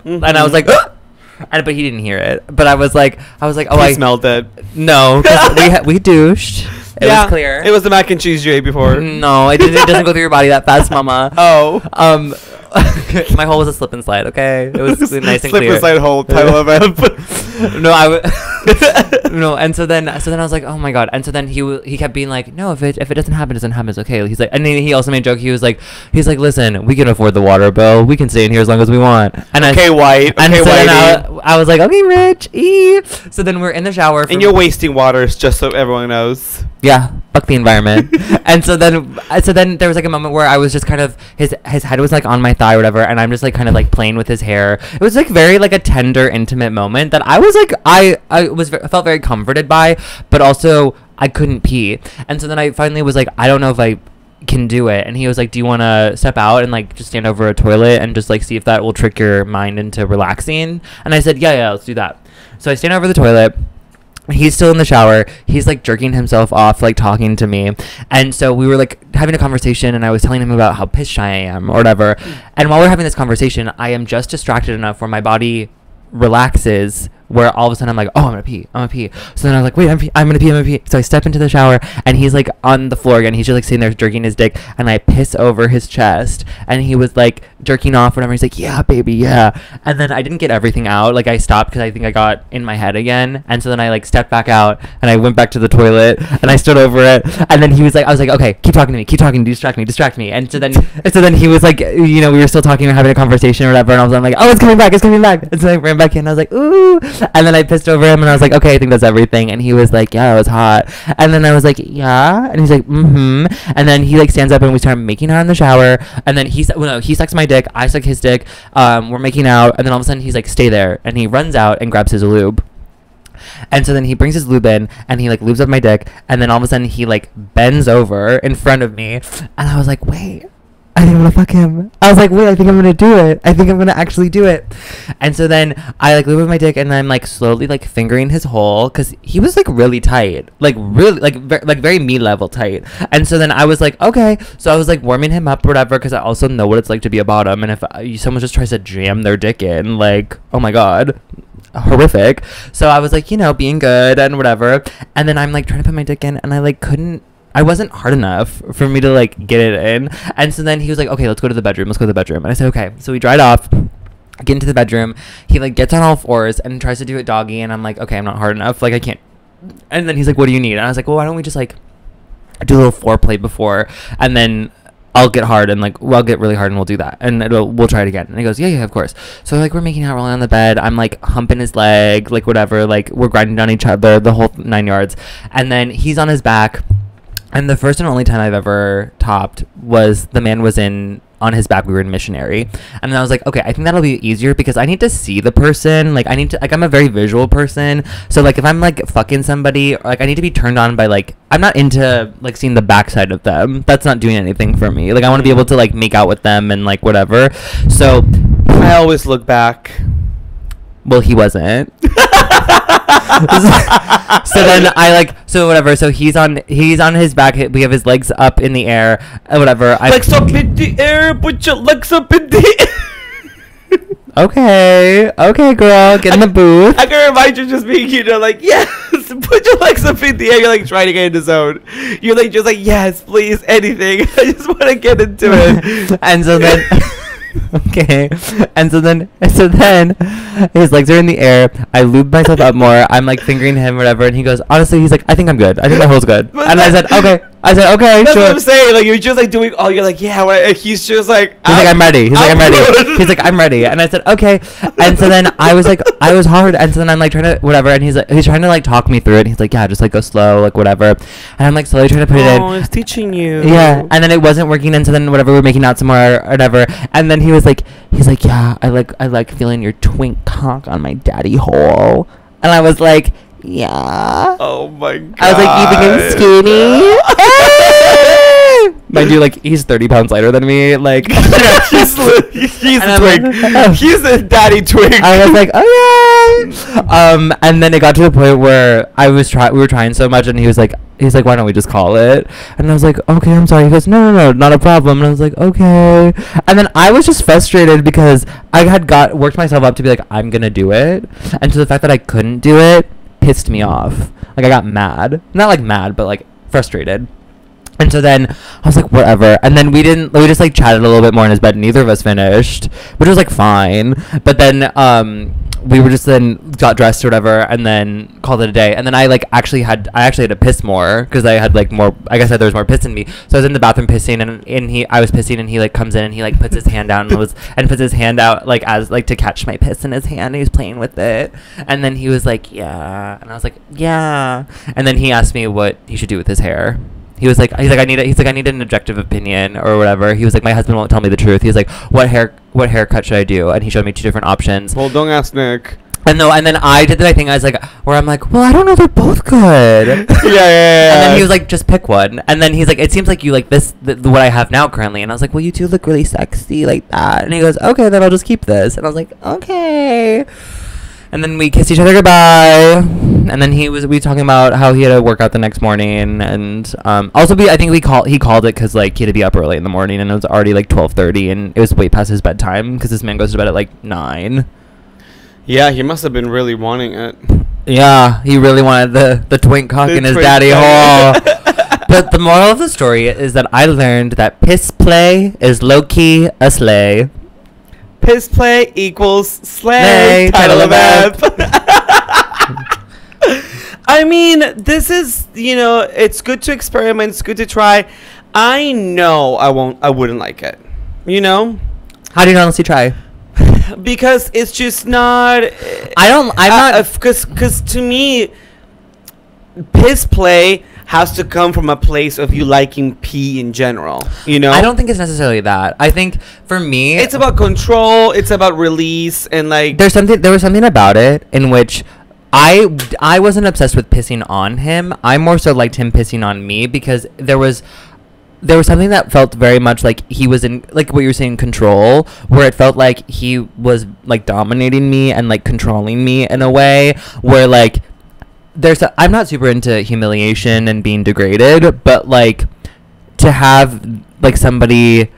and I was like, but he didn't hear it. But I was like, oh, I smelled it. No, because we douched. It was clear. It was the mac and cheese you ate before. No, it doesn't go through your body that fast, mama. Oh. My hole was a slip and slide, okay? It was nice and clear. Slip and slide hole, title of it. No, and so then I was like, oh my god. And so then he kept being like, no, if it doesn't happen, it's okay. He's like, and then he also made a joke. He's like, listen, we can afford the water bill. We can stay in here as long as we want. And White. And okay, so Whitey. then I was like, okay, Rich. So then we're in the shower. And you're wasting waters, just so everyone knows. Yeah, fuck the environment. And so then there was like a moment where I was just kind of, his head was like on my thigh or whatever, and I'm just like kind of like playing with his hair. It was like very like a tender, intimate moment that I was like, I felt very comforted by, but also I couldn't pee. And so then I finally was like, I don't know if I can do it. And he was like, do you want to step out and like just stand over a toilet and just like see if that will trick your mind into relaxing? And I said, yeah, let's do that. So I stand over the toilet. He's still in the shower. He's like jerking himself off, like talking to me. And so we were like having a conversation, and I was telling him about how piss shy I am or whatever. And while we're having this conversation, I am just distracted enough where my body relaxes, where all of a sudden I'm like, oh, I'm gonna pee. So then I was like, wait, I'm gonna pee. So I step into the shower, and he's like on the floor again. He's just like sitting there jerking his dick, and I piss over his chest, and he was like jerking off, whatever. He's like, yeah, baby, yeah. And then I didn't get everything out. Like I stopped because I think I got in my head again. And so then I like stepped back out, and I went back to the toilet, and I stood over it. And then he was like, I was like, okay, keep talking to me, distract me. And so then he was like, you know, we were still talking or having a conversation or whatever. And I'm like, oh, it's coming back. And so I ran back in. I was like, ooh. And then I pissed over him, and I was like, okay, I think that's everything. And he was like, yeah, it was hot. And then I was like, yeah. And he's like, mm-hmm. And then he like stands up, and we start making out in the shower. And then he sucks my dick, I suck his dick. We're making out, and then all of a sudden he's like, stay there. And he runs out and grabs his lube. And so then he brings his lube in, and he like lubes up my dick. And then all of a sudden he like bends over in front of me, and I was like, wait, I think I'm gonna fuck him. I was like, wait, I think I'm gonna do it. I think I'm gonna actually do it. And so then I like lube with my dick, and I'm like slowly like fingering his hole, because he was like really tight, like really like very me level tight. And so then I was like, okay. So I was like warming him up or whatever, because I also know what it's like to be a bottom, and if someone just tries to jam their dick in, like, oh my god, horrific. So I was like, you know, being good and whatever. And then I'm like trying to put my dick in, and I wasn't hard enough for me to like get it in. And so then he was like, okay, let's go to the bedroom. And I said, okay. So we dried off, get into the bedroom. He like gets on all fours and tries to do it doggy. And I'm like, okay, I'm not hard enough. Like, I can't. And then he's like, what do you need? And I was like, well, why don't we just like do a little foreplay before, and then I'll get hard, and like, well, I'll get really hard, and we'll do that, and we'll try it again. And he goes, yeah, of course. So like, we're making out, rolling on the bed. I'm like humping his leg, like whatever, like we're grinding down each other, the whole 9 yards. And then he's on his back. And the first and only time I've ever topped was the man was on his back. We were in missionary. And then I was like, okay, I think that'll be easier, because I need to see the person. Like, I'm a very visual person. So like, if I'm like fucking somebody, like, I need to be turned on by like, I'm not into like seeing the backside of them. That's not doing anything for me. Like, I want to be able to like make out with them and like whatever. So I always look back. Well, he wasn't. So then I like, so whatever. So he's on his back. We have his legs up in the air, whatever. Legs up in the air. Put your legs up in the air. Okay, girl, get in the booth. I can remind you just being, you know, like, yes, put your legs up in the air. You're like trying to get in the zone. You're like just like, yes, please, anything. I just want to get into it. And so then. Okay, and so then his legs are in the air. I lube myself up more. I'm like fingering him, whatever, and he goes, honestly, he's like, I think I'm good. I think my hole's good. And I said, okay. That's Sure. what I'm saying. Like, you're just like doing all. You're like, yeah. And he's just like, he's like, I'm ready. He's like, I'm ready. And I said, okay. And so then I was like, I was hard. And so then I'm like trying to whatever. And he's trying to like talk me through it. And he's like, yeah, just like go slow, like whatever. And I'm like slowly trying to put it in. Oh, it's teaching you. Yeah. And then it wasn't working. And so then whatever, we're making out some more or whatever. And then he's like, yeah, I like feeling your twink cock on my daddy hole. And I was like, yeah. Oh my god. I was like, you think I'm skinny? Mind you, like, he's 30 pounds lighter than me. Like, he's a twink. Like, he's a daddy twink. I was like, okay. And then it got to the point where we were trying so much, and he's like, why don't we just call it? And I was like, okay, I'm sorry. He goes, no, not a problem. And I was like, okay. And then I was just frustrated because I had worked myself up to be like, I'm gonna do it, and so the fact that I couldn't do it pissed me off. Like, I got mad. Not like mad, but like frustrated. And so then I was like, whatever. And then we just like chatted a little bit more in his bed. Neither of us finished, which was like fine. But then we were just then got dressed or whatever, and then called it a day. And then I actually had to piss more, because I had like more, I guess there was more piss in me. So I was in the bathroom pissing, and I was pissing, and he like comes in, and he like puts his hand down and puts his hand out like as like to catch my piss in his hand. And he was playing with it, and then he was like, yeah, and I was like, yeah. And then he asked me what he should do with his hair. He's like, I need an objective opinion or whatever. He was like, my husband won't tell me the truth. He was like, what haircut should I do? And he showed me 2 different options. Well, don't ask Nick. And then I did the thing. I was like, where I'm like, well, I don't know, they're both good. yeah. And then he was like, just pick one. And then he's like, it seems like you like this, what I have now currently. And I was like, well, you do look really sexy like that. And he goes, okay, then I'll just keep this. And I was like, okay. And then we kissed each other goodbye. And then we were talking about how he had to work out the next morning. And I think he called it because like he had to be up early in the morning, and it was already like 12:30, and it was way past his bedtime because this man goes to bed at like 9. Yeah, he must have been really wanting it. Yeah, he really wanted the twink cock in his daddy hole. But the moral of the story is that I learned that piss play is low-key a slay. Piss play equals slay. Title of ep. I mean, this is, it's good to experiment. It's good to try. I know I wouldn't like it. How do you know unless you try? Because it's just not. I'm not. Because to me, piss play has to come from a place of you liking pee in general. I don't think it's necessarily that. I think for me, it's about control. It's about release, and like there was something about it in which I wasn't obsessed with pissing on him. I more so liked him pissing on me, because there was there was something that felt very much like he was in, like what you were saying, control, where it felt like he was like dominating me and like controlling me in a way where like I'm not super into humiliation and being degraded, but like to have like somebody,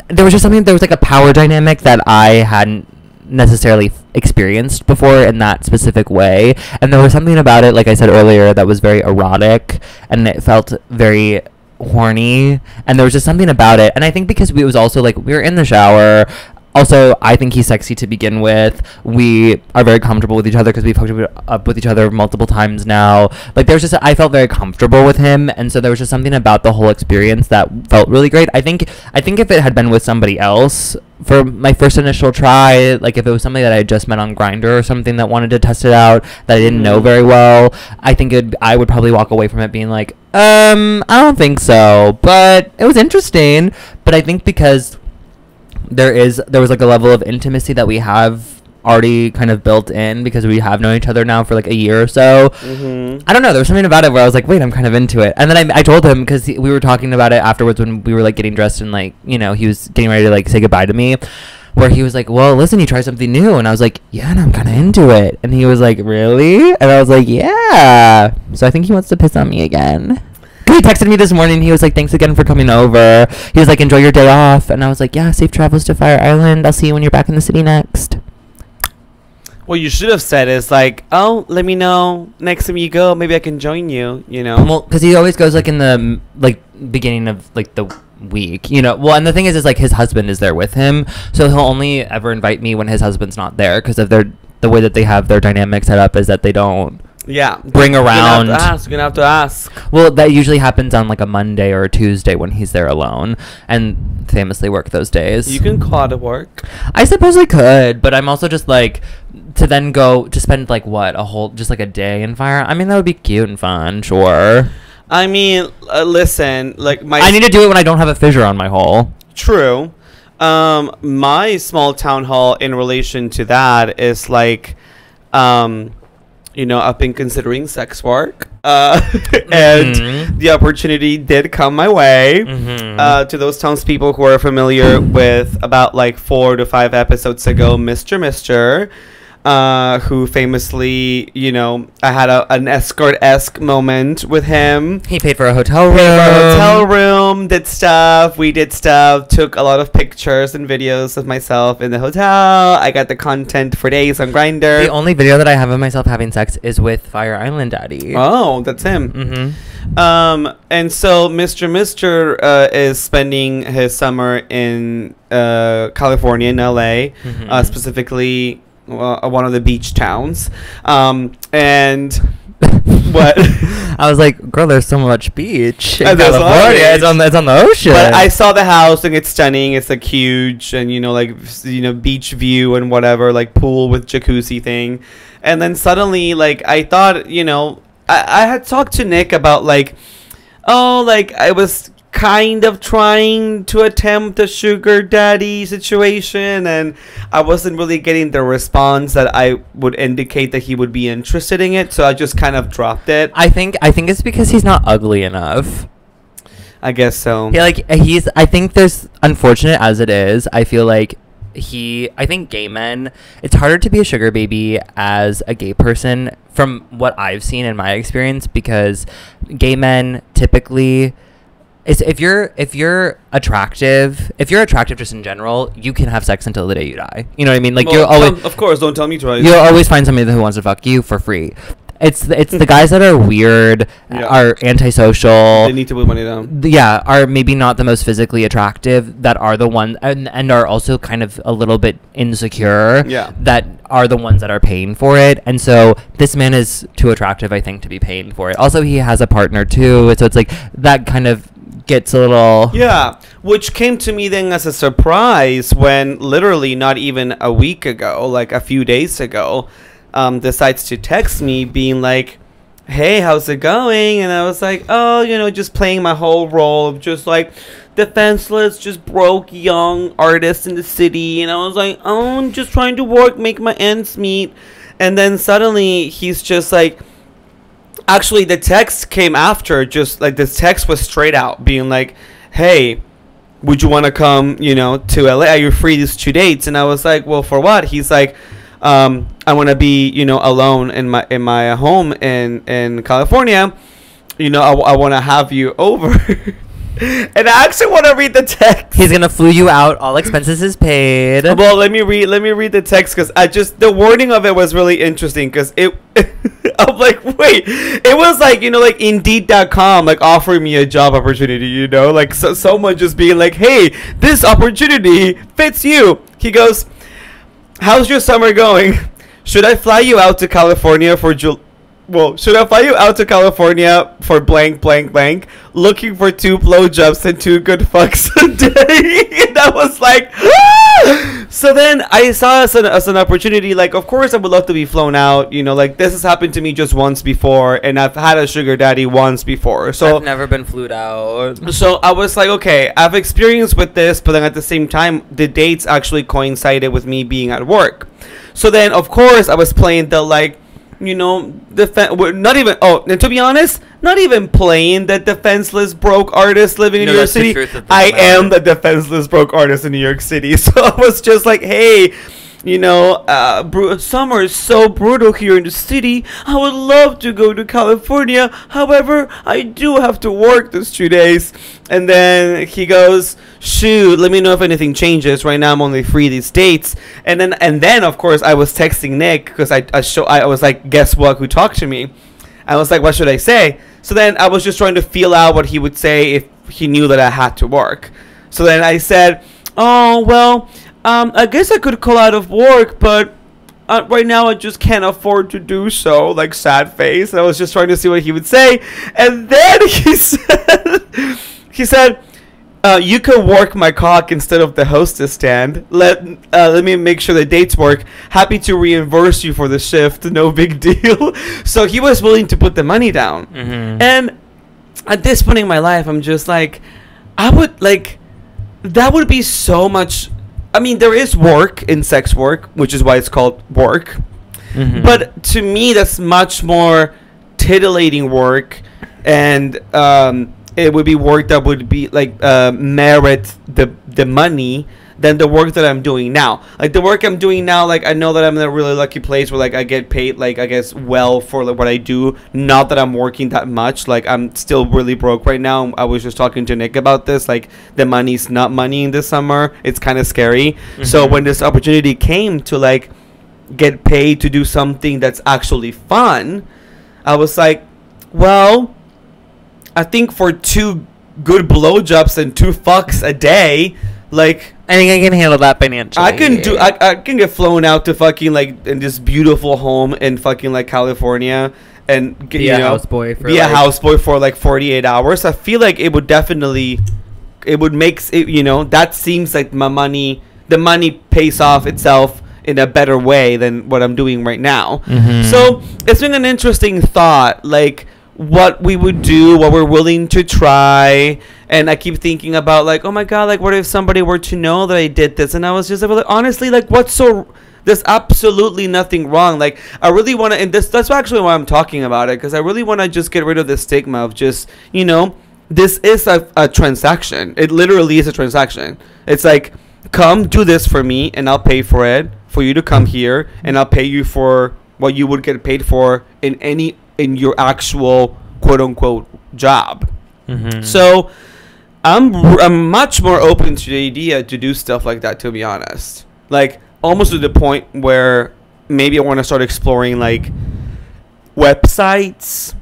there was like a power dynamic that I hadn't necessarily experienced before in that specific way, and there was something about it, like I said earlier, that was very erotic, and it felt very horny, and there was just something about it. And I think because it was also like we were in the shower. Also, I think he's sexy to begin with. We are very comfortable with each other because we've hooked up with each other multiple times now. Like, I felt very comfortable with him, and so there was just something about the whole experience that felt really great. I think if it had been with somebody else for my first initial try, like if it was somebody that I had just met on Grindr or something that wanted to test it out that I didn't know very well, I think I would probably walk away from it being like, I don't think so, but it was interesting. But I think because there was like a level of intimacy that we have already kind of built in because we have known each other now for like a year or so. I don't know, there was something about it where I was like, wait, I'm kind of into it. And then I told him, because we were talking about it afterwards when we were like getting dressed and like, you know, he was getting ready to like say goodbye to me, where he was like, well, listen, you try something new. And I was like, yeah, and I'm kind of into it. And he was like, really? And I was like, yeah. So I think he wants to piss on me again. He texted me this morning. He was like, thanks again for coming over. He was like, enjoy your day off. And I was like, yeah, safe travels to Fire Island. I'll see you when you're back in the city next. What you should have said is like, oh, let me know next time you go. Maybe I can join you, you know? Well, because he always goes like in the like beginning of like the week, you know? Well, and the thing is like his husband is there with him. So he'll only ever invite me when his husband's not there, because of the way that they have their dynamic set up is that they don't bring around. You're gonna have to ask. Well, that usually happens on like a Monday or a Tuesday when he's there alone, and famously work those days. You can call to work. I suppose I could, but I'm also just like, to then go to spend like what, just like a day in Fire. I mean, that would be cute and fun, sure. I mean, listen, like I need to do it when I don't have a fissure on my hole. True. My small town hall in relation to that is like, you know, I've been considering sex work, and the opportunity did come my way. To those townspeople who are familiar with, about like 4 to 5 episodes ago, Mr. Who famously, you know, I had an escort-esque moment with him. He paid for a hotel room. Did stuff. We did stuff. Took a lot of pictures and videos of myself in the hotel. I got the content for days on Grindr. The only video that I have of myself having sex is with Fire Island Daddy. Oh, that's him. And so Mr. is spending his summer in California, in LA, specifically one of the beach towns, and what I was like, girl, there's so much beach in California. It's on the ocean. But I saw the house and it's stunning. It's like huge, and you know, like, you know, beach view and whatever, like pool with jacuzzi thing. And then suddenly, like, I thought, you know, I had talked to Nick about like, oh, like I was kind of trying to attempt a sugar daddy situation, and I wasn't really getting the response that I would indicate that he would be interested in it, so I just kind of dropped it. I think it's because he's not ugly enough. I guess so. Yeah, like I think there's, unfortunate as it is, I feel like I think gay men, it's harder to be a sugar baby as a gay person from what I've seen in my experience, because gay men typically, if you're attractive just in general, you can have sex until the day you die. You know what I mean? Like, well, you'll always, of course, don't tell me twice. You'll always find somebody who wants to fuck you for free. It's the guys that are weird, are antisocial. They need to put money down. Yeah, are maybe not the most physically attractive, that are the ones, and are also kind of a little bit insecure. Yeah. That are the ones that are paying for it. And so this man is too attractive, I think, to be paying for it. Also, he has a partner too, so it's like that kind of gets a little... Yeah, which came to me then as a surprise when literally not even a week ago, like a few days ago, decides to text me being like, hey, how's it going? And I was like, oh, you know, just playing my whole role of just like defenseless, just broke young artist in the city. And I was like, oh, I'm just trying to work, make my ends meet. And then suddenly he's just like, actually the text came after, just like this text was straight out being like, hey, would you want to come, to LA? Are you free these 2 dates? And I was like, well, for what? He's like, I want to be, alone in my home in California. I want to have you over. And I actually want to read the text. He's gonna flew you out. All expenses is paid. Well, let me read the text, because the wording of it was really interesting, because I'm like, wait, it was like, like Indeed.com, like offering me a job opportunity, like someone just being like, hey, this opportunity fits you. He goes, how's your summer going? Should I fly you out to California for should I fly you out to California for blank, blank, blank, looking for 2 blowjobs and 2 good fucks a day? And I was like, ah! So then I saw as an opportunity, like, of course I would love to be flown out, like this has happened to me just once before, and I've had a sugar daddy once before. So I've never been flued out. So I was like, okay, I've experienced with this, but then at the same time, the dates actually coincided with me being at work. So then, of course, I was playing the, like, not even, and to be honest, not even playing the defenseless broke artist living in New York City. I am the defenseless broke artist in New York City. So I was just like, hey, summer is so brutal here in the city. I would love to go to California. However, I do have to work these 2 days. And then he goes, shoot, let me know if anything changes. Right now I'm only free these dates. And then of course I was texting Nick, because I was like, guess what, who talked to me? I was like, what should I say? So then I was just trying to feel out what he would say if he knew that I had to work. So then I said, oh, well, I guess I could call out of work, but right now I just can't afford to do so. Like, sad face. I was just trying to see what he would say. And then he said, you could work my cock instead of the hostess stand. Let me make sure the dates work. Happy to reimburse you for the shift. No big deal. So he was willing to put the money down. Mm-hmm. And at this point in my life, I'm just like, that would be so much. I mean, there is work in sex work, which is why it's called work. Mm-hmm. But to me, that's much more titillating work, and it would be work that would be like merit the money than the work that I'm doing now. Like, the work I'm doing now, like, I know that I'm in a really lucky place where, like, I get paid, like, I guess, well for, like, what I do. Not that I'm working that much. Like, I'm still really broke right now. I was just talking to Nick about this. Like, the money's not money in this summer. It's kind of scary. Mm-hmm. So when this opportunity came to, like, get paid to do something that's actually fun, I was like, well, I think for 2 good blowjobs and 2 fucks a day, like, I think I can handle that financially. I can get flown out to fucking, like, in this beautiful home in fucking, like, California, and get, be a houseboy for like 48 hours. I feel like it would make it, that seems like the money pays off itself in a better way than what I'm doing right now. Mm-hmm. So it's been an interesting thought, like, what we would do, what we're willing to try. And I keep thinking about, like, oh my god, like, what if somebody were to know that I did this? And I was just like, honestly, like, there's absolutely nothing wrong. Like, I really want to, and that's actually why I'm talking about it, because I really want to just get rid of the stigma of just, this is a transaction. It literally is a transaction. It's like, come do this for me and I'll pay for it, for you to come here, and I'll pay you for what you would get paid for in your actual quote unquote job. Mm-hmm. So I'm much more open to the idea to do stuff like that, to be honest. Like, almost to the point where maybe I want to start exploring, like, websites,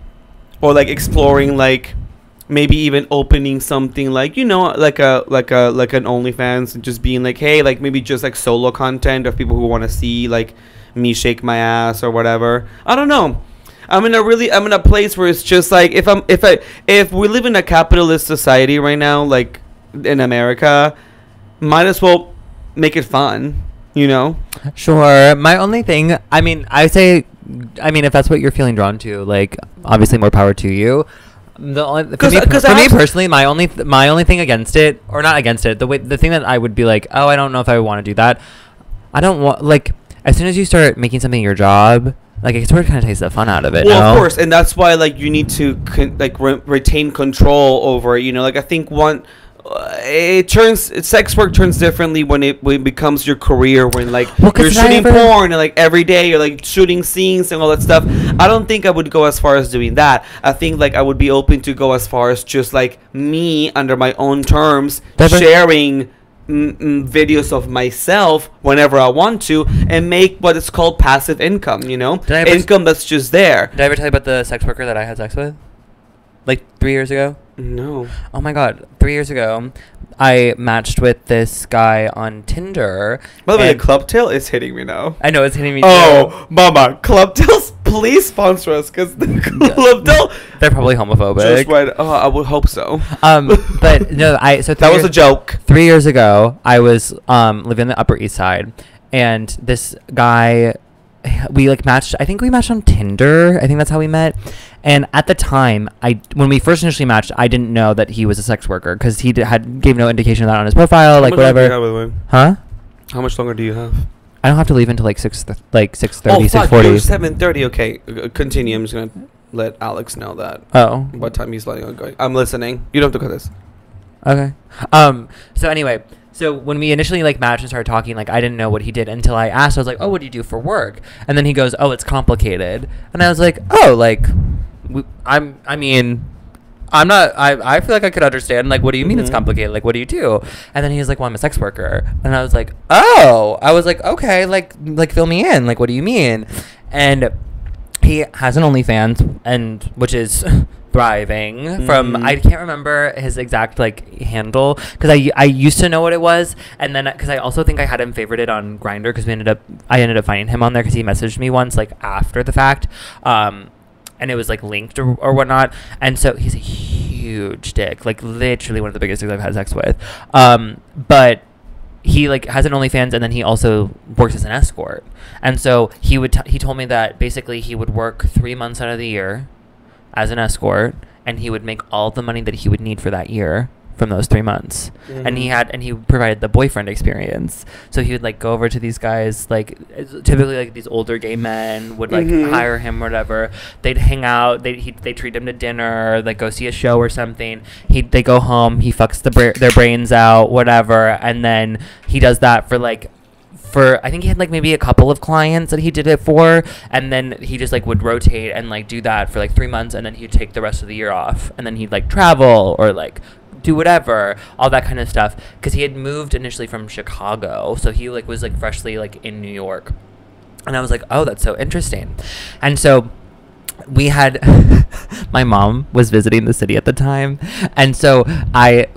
or like exploring, like, maybe even opening something like, like an OnlyFans, and just being like, hey, like, maybe just like solo content of people who want to see, like, me shake my ass or whatever. I don't know. I'm in a place where it's just like, if we live in a capitalist society right now, like in America, might as well make it fun, Sure. My only thing, if that's what you're feeling drawn to, like, obviously more power to you. For me personally, my only thing against it, or not against it, the thing that I would be like, oh, I don't know if I want to do that. I don't want, like, as soon as you start making something your job, like, it sort of kind of takes the fun out of it. Well, of course, and that's why, like, you need to retain control over it. Like, I think sex work turns differently when it becomes your career, when like Well, you're 'cause shooting porn and like every day you're like shooting scenes and all that stuff. I don't think I would go as far as doing that. I think like I would be open to go as far as just like me under my own terms sharing videos of myself whenever I want to and make what is called passive income, you know, income that's just there. Did I ever tell you about the sex worker that I had sex with? Like 3 years ago? No. Oh my god. 3 years ago, I matched with this guy on Tinder. By the way, the Club Tail is hitting me now. I know, it's hitting me too. Mama, Club Tails, please sponsor us, because the Club Tail... They're probably homophobic. Just right. Oh, I would hope so. But no, that was a joke. 3 years ago, I was living on the Upper East Side, and this guy... we like matched. I think we matched on Tinder. I think that's how we met. And at the time, when we first initially matched, I didn't know that he was a sex worker because he gave no indication of that on his profile. Like whatever. How much longer do you have, by the way? Huh? How much longer do you have? I don't have to leave until like 6:30, 6:40. 7:30. Okay, continue. I'm just gonna let Alex know that. Oh. What time he's letting on going? I'm listening. You don't have to cut this. Okay. So anyway. So when we initially like matched and started talking, like I didn't know what he did until I asked. I was like, "Oh, what do you do for work?" And then he goes, "Oh, it's complicated." And I was like, "Oh, like, I feel like I could understand. Like, what do you mean it's complicated? Like, what do you do?" And then he was like, "Well, I'm a sex worker." And I was like, "Oh," I was like, "Okay, like fill me in. Like, what do you mean?" And he has an OnlyFans, and which is thriving from I can't remember his exact like handle because I used to know what it was, and then because I also think I had him favorited on Grindr because I ended up finding him on there because he messaged me once like after the fact, and it was like linked or whatnot, and so he's a huge dick, like literally one of the biggest dicks I've had sex with, but he like has an OnlyFans, and then he also works as an escort, and so he told me that basically he would work 3 months out of the year as an escort, and he would make all the money that he would need for that year from those 3 months. And he provided the boyfriend experience, so he would like go over to these guys, like typically like these older gay men would like hire him or whatever. They'd hang out, they treat him to dinner, like go see a show or something. They go home, he fucks their brains out, whatever, and then he does that for I think he had like maybe a couple of clients that he did it for, and then he just like would rotate and like do that for like 3 months, and then he'd take the rest of the year off, and then he'd like travel or like do whatever, all that kind of stuff, because he had moved initially from Chicago, so he like was like freshly like in New York. And I was like, oh, that's so interesting. And so we had my mom was visiting the city at the time, and so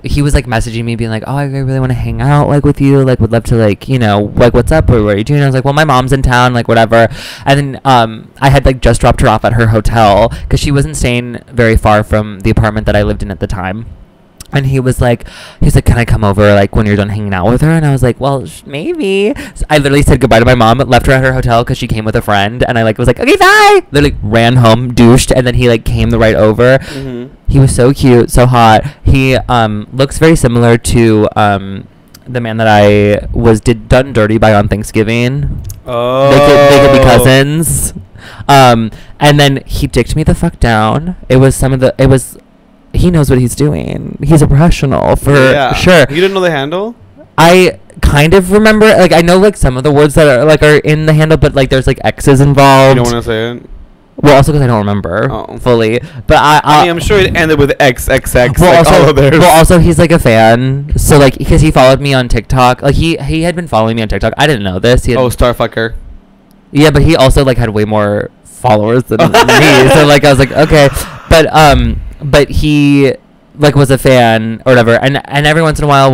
he was like messaging me being like, oh, I really want to hang out like with you, like would love to like, you know, like what's up or what are you doing? I was like, well, my mom's in town, like whatever. And then I had like just dropped her off at her hotel because she wasn't staying very far from the apartment that I lived in at the time. And he was like, can I come over like when you're done hanging out with her? And I was like, well, maybe. So I literally said goodbye to my mom, left her at her hotel because she came with a friend, and I like was like, okay, bye. Literally ran home, douched, and then he like came right over. He was so cute, so hot. He looks very similar to the man that I done dirty by on Thanksgiving. Oh, they could be cousins. And then he dicked me the fuck down. He knows what he's doing. He's a professional for sure. You didn't know the handle? I kind of remember, like I know like some of the words that are in the handle, but like there's like X's involved. You don't want to say it? Well, also because I don't remember fully. But I mean, I'm sure it ended with XXX. Well, also he's like a fan, so like because he followed me on TikTok. Like he had been following me on TikTok. I didn't know this. Starfucker. Yeah, but he also like had way more followers than me. So like I was like, okay, but he like was a fan or whatever, and every once in a while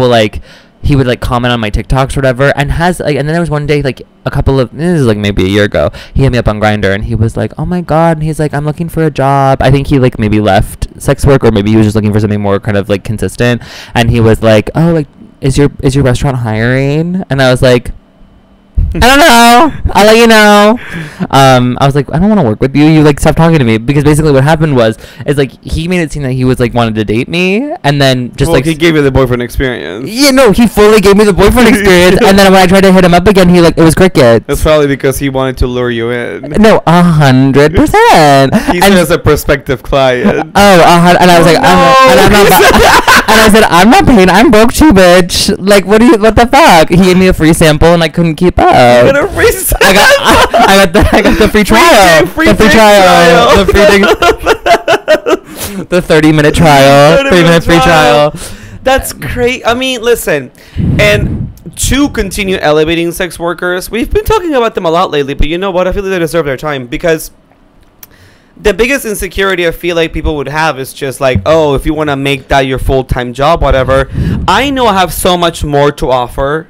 he would like comment on my TikToks or whatever, and and then there was one day like this is like maybe a year ago, he hit me up on Grindr and he was like, oh my god, and he's like, I'm looking for a job. I think he like maybe left sex work, or maybe he was just looking for something more kind of like consistent, and he was like, oh, like is your restaurant hiring? And I was like, I don't know. I'll let you know. I was like, I don't want to work with you. You like stop talking to me, because basically what happened is like he made it seem that he was like wanted to date me, and then just like he gave you the boyfriend experience. Yeah, no, he fully gave me the boyfriend experience, and then when I tried to hit him up again, he like it was cricket. That's probably because he wanted to lure you in. No, 100%. He said as a prospective client. Oh, and I was like, and I said, I'm not paying. I'm broke too, bitch. Like, what the fuck? He gave me a free sample, and I couldn't keep up. You got a free sample. I got the free trial. The free trial. The free thing. The 30-minute trial. 30-minute free trial. That's great. I mean, listen, and to continue elevating sex workers, we've been talking about them a lot lately, but you know what? I feel like they deserve their time, because the biggest insecurity I feel like people would have is just like, oh, if you want to make that your full-time job, whatever. I know I have so much more to offer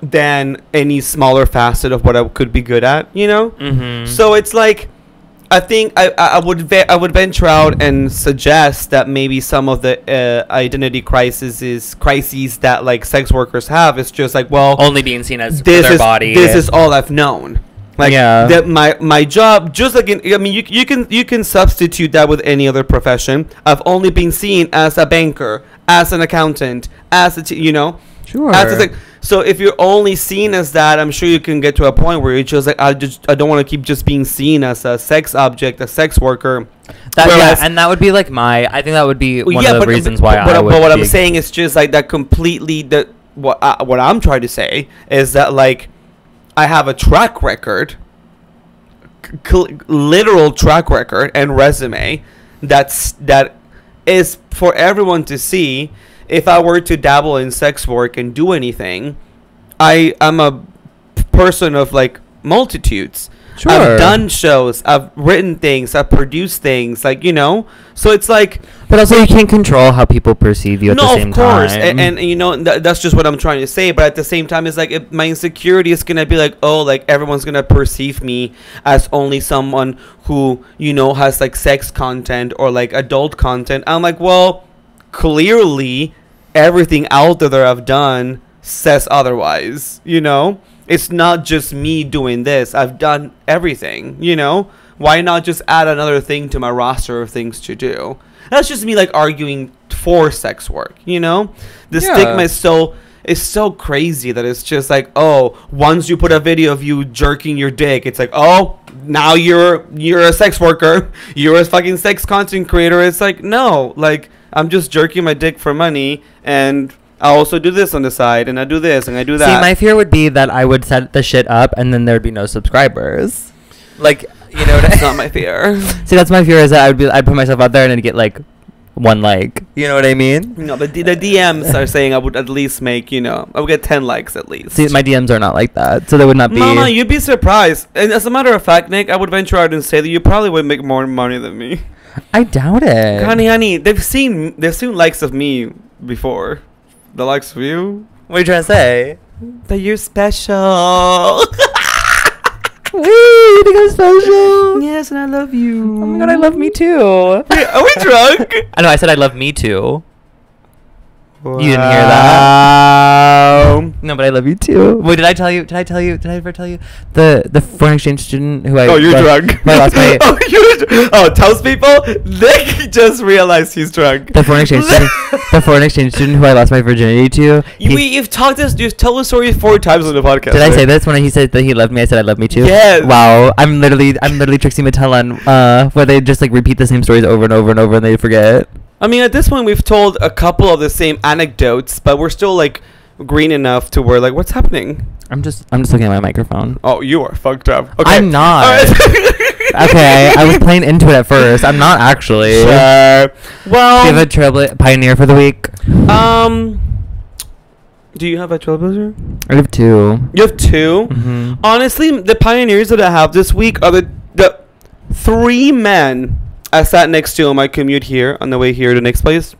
than any smaller facet of what I could be good at, you know? Mm-hmm. So it's like, I think I would venture out and suggest that maybe some of the identity crises that like sex workers have is just like, well, only being seen as their body. This is all I've known. Like, yeah. That my job, just like I mean, you can substitute that with any other profession. I've only been seen as a banker, as an accountant, as you know. Sure. So if you're only seen as that, I'm sure you can get to a point where you're just like, I don't want to keep just being seen as a sex object, a sex worker. And that would be like I think that would be one of the reasons why I would. But what I'm saying is just like that completely. What I'm trying to say is that like I have a track record, literal track record and resume that is for everyone to see. If I were to dabble in sex work and do anything, I'm a person of like multitudes. Sure. I've done shows, I've written things, I've produced things, like, you know. So it's like, but also you can't control how people perceive you at the same time. No, of course, and you know that's just what I'm trying to say. But at the same time, it's like my insecurity is gonna be like, oh, like everyone's gonna perceive me as only someone who, you know, has like sex content or like adult content. I'm like, well, clearly everything out there that I've done says otherwise, you know. It's not just me doing this. I've done everything, you know. Why not just add another thing to my roster of things to do? That's just me like arguing for sex work, you know. The stigma is so crazy that it's just like, oh, once you put a video of you jerking your dick, it's like, oh, now you're a sex worker, you're a fucking sex content creator. It's like, no, like, I'm just jerking my dick for money, and I also do this on the side, and I do this, and I do that. See, my fear would be that I would set the shit up, and then there'd be no subscribers. Like, you know, that's not my fear. See, that's my fear, is that I'd put myself out there and I'd get like one like. You know what I mean? No, the DMs are saying I would at least make, you know, I would get 10 likes at least. See, my DMs are not like that, so they would not be. Mama, you'd be surprised. And as a matter of fact, Nick, I would venture out and say that you probably would make more money than me. I doubt it. Honey, they've seen likes of me before. The likes of you? What are you trying to say? That you're special. Wait, you think I'm special? Yes, and I love you. Oh my god, I love me too. Wait, are we drunk? I know, I said I love me too. Wow. You didn't hear that? No, but I love you too. Wait, did I ever tell you the foreign exchange student who I? Oh, you're drunk. Who I lost my. Oh, townspeople. Nick just realized he's drunk. The foreign exchange student. The foreign exchange student who I lost my virginity to. You've told the story 4 times on the podcast. Did I say this when he said that he loved me? I said I love me too. Yes. Wow, I'm literally Trixie Mattel on where they just like repeat the same stories over and over and over and they forget. I mean, at this point, we've told a couple of the same anecdotes, but we're still like green enough to where like, what's happening? I'm just looking at my microphone. Oh, you are fucked up. Okay. I'm not. Okay, I was playing into it at first. I'm not actually. Sure. Well, do you have a pioneer for the week? Do you have a trailblazer? I have 2. You have 2? Mm-hmm. Honestly, the pioneers that I have this week are the 3 men I sat next to on my commute here on the way here to Nick's place.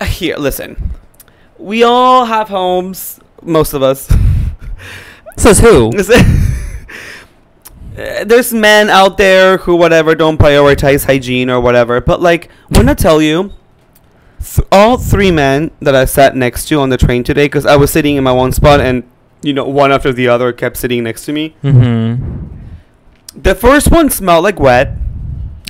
Here, listen. We all have homes, most of us. Says who? There's men out there who whatever don't prioritize hygiene or whatever, but like when I tell you, all 3 men that I sat next to on the train today, because I was sitting in my one spot and one after the other kept sitting next to me. Mm-hmm. The first one smelled like wet.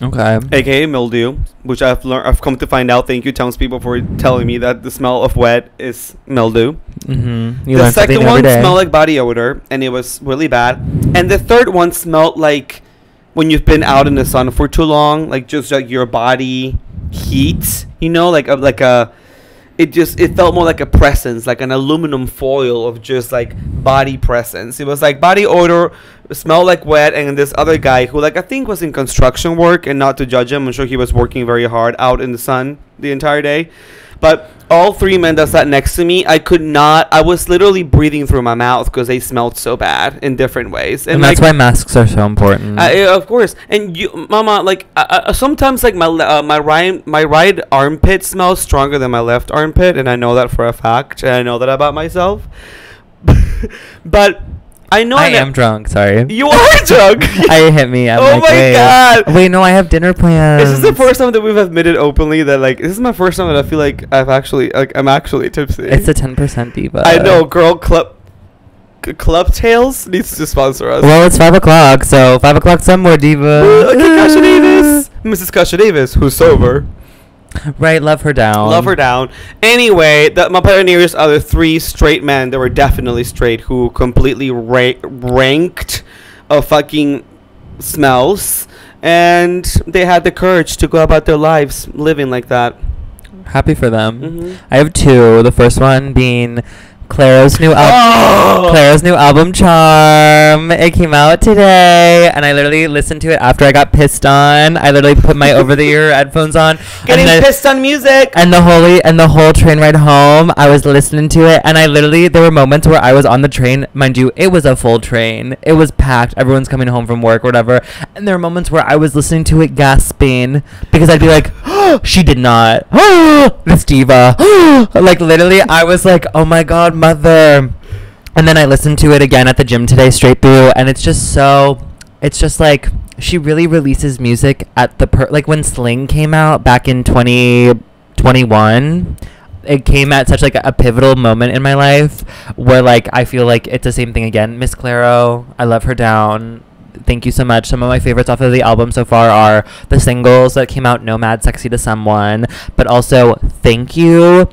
Okay. AKA mildew, which I've come to find out. Thank you, townspeople, for telling me that the smell of wet is mildew. Mm-hmm. The second one smelled like body odor, and it was really bad. And the third one smelled like when you've been out in the sun for too long, like just like your body heat, it felt more like a presence, like an aluminum foil of just like body presence. It was like body odor, smelled like wet. And this other guy who, like, I think was in construction work, and not to judge him, I'm sure he was working very hard out in the sun the entire day. But all three men that sat next to me, I was literally breathing through my mouth because they smelled so bad in different ways. And that's why masks are so important. Of course. And you, Mama, like, sometimes, like, my right armpit smells stronger than my left armpit, and I know that for a fact, and I know that about myself. But I know I am drunk. Sorry. You are drunk. I hit me. I'm God. Wait, no, I have dinner plans. This is the first time that we've admitted openly that, like, this is my first time that I feel like I'm actually tipsy. It's a 10% diva. I know, girl. Club Tales needs to sponsor us. Well, it's 5 o'clock, so 5 o'clock somewhere, diva. Okay, Kasha Davis. Mrs. Kasha Davis, who's sober. Right, love her down. Anyway, my pioneers are the three straight men that were definitely straight who completely ranked of fucking smells, and they had the courage to go about their lives living like that. Happy for them. Mm-hmm. I have two. The first one being Claire's new album Charm. It came out today, and I literally listened to it after I got pissed on. I literally put my over-the-ear headphones on, getting pissed on music, and the whole train ride home I was listening to it. And there were moments where I was on the train. Mind you, it was a full train, it was packed, everyone's coming home from work or whatever, and there were moments where I was listening to it gasping because I'd be like, oh, she did not, oh, this diva, like literally I was like, oh my god, mother. And then I listened to it again at the gym today, straight through, and it's just like she really releases music at the like when Sling came out back in 2021. It came at such like a pivotal moment in my life where like I feel like it's the same thing again. Miss Claro, I love her down. Thank you so much. Some of my favorites off of the album so far are the singles that came out, Nomad, Sexy to Someone, but also Thank You,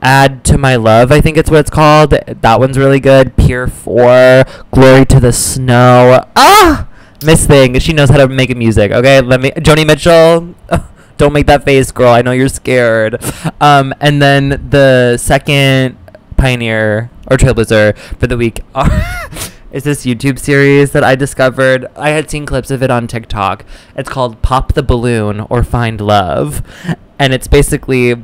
Add to My Love, I think it's what it's called. That one's really good. Pier 4, Glory to the Snow. Miss Thing, she knows how to make music. Okay, Joni Mitchell, don't make that face, girl. I know you're scared. And then the second pioneer or trailblazer for the week is this YouTube series that I discovered. I had seen clips of it on TikTok. It's called Pop the Balloon or Find Love, and it's basically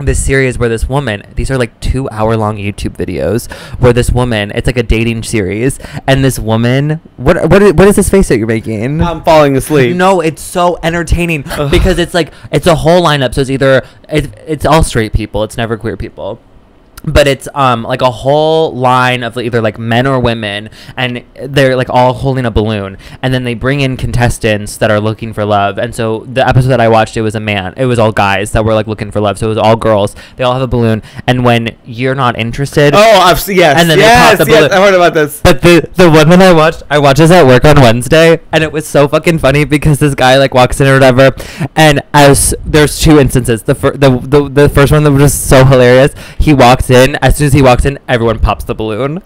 this series where this woman, these are like 2-hour-long YouTube videos where this woman, it's like a dating series, and this woman, what is this face that you're making? I'm falling asleep. No, it's so entertaining because it's like, it's a whole lineup, so it's all straight people, it's never queer people. But it's like a whole line of either like men or women, and they're like all holding a balloon, and then they bring in contestants that are looking for love. And so the episode that I watched, it was all guys that were like looking for love, so it was all girls. They all have a balloon, and when you're not interested, yes, and then they pop the balloon. I heard about this. But the one that I watched this at work on Wednesday, and it was so fucking funny because this guy like walks in or whatever, and there's two instances. The first one that was just so hilarious. He walks in. As soon as he walks in, everyone pops the balloon.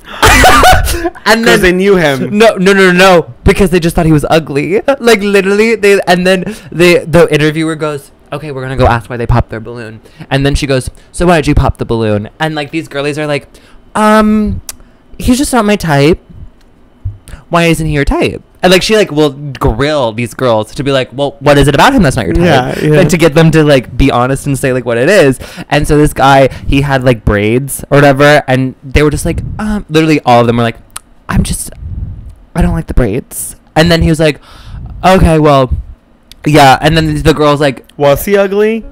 And then they knew him. No, because they just thought he was ugly. Like literally, the interviewer goes, okay, we're gonna go ask why they popped their balloon. And then she goes, so why did you pop the balloon? And like these girlies are like, he's just not my type. Why isn't he your type? And like she like will grill these girls to be like, well, what is it about him that's not your type? Yeah. Like to get them to like be honest and say like what it is. And so this guy, he had like braids or whatever, and they were just like, literally all of them were like, I don't like the braids. And then he was like, okay, well, yeah. And then the girl's like, was he ugly?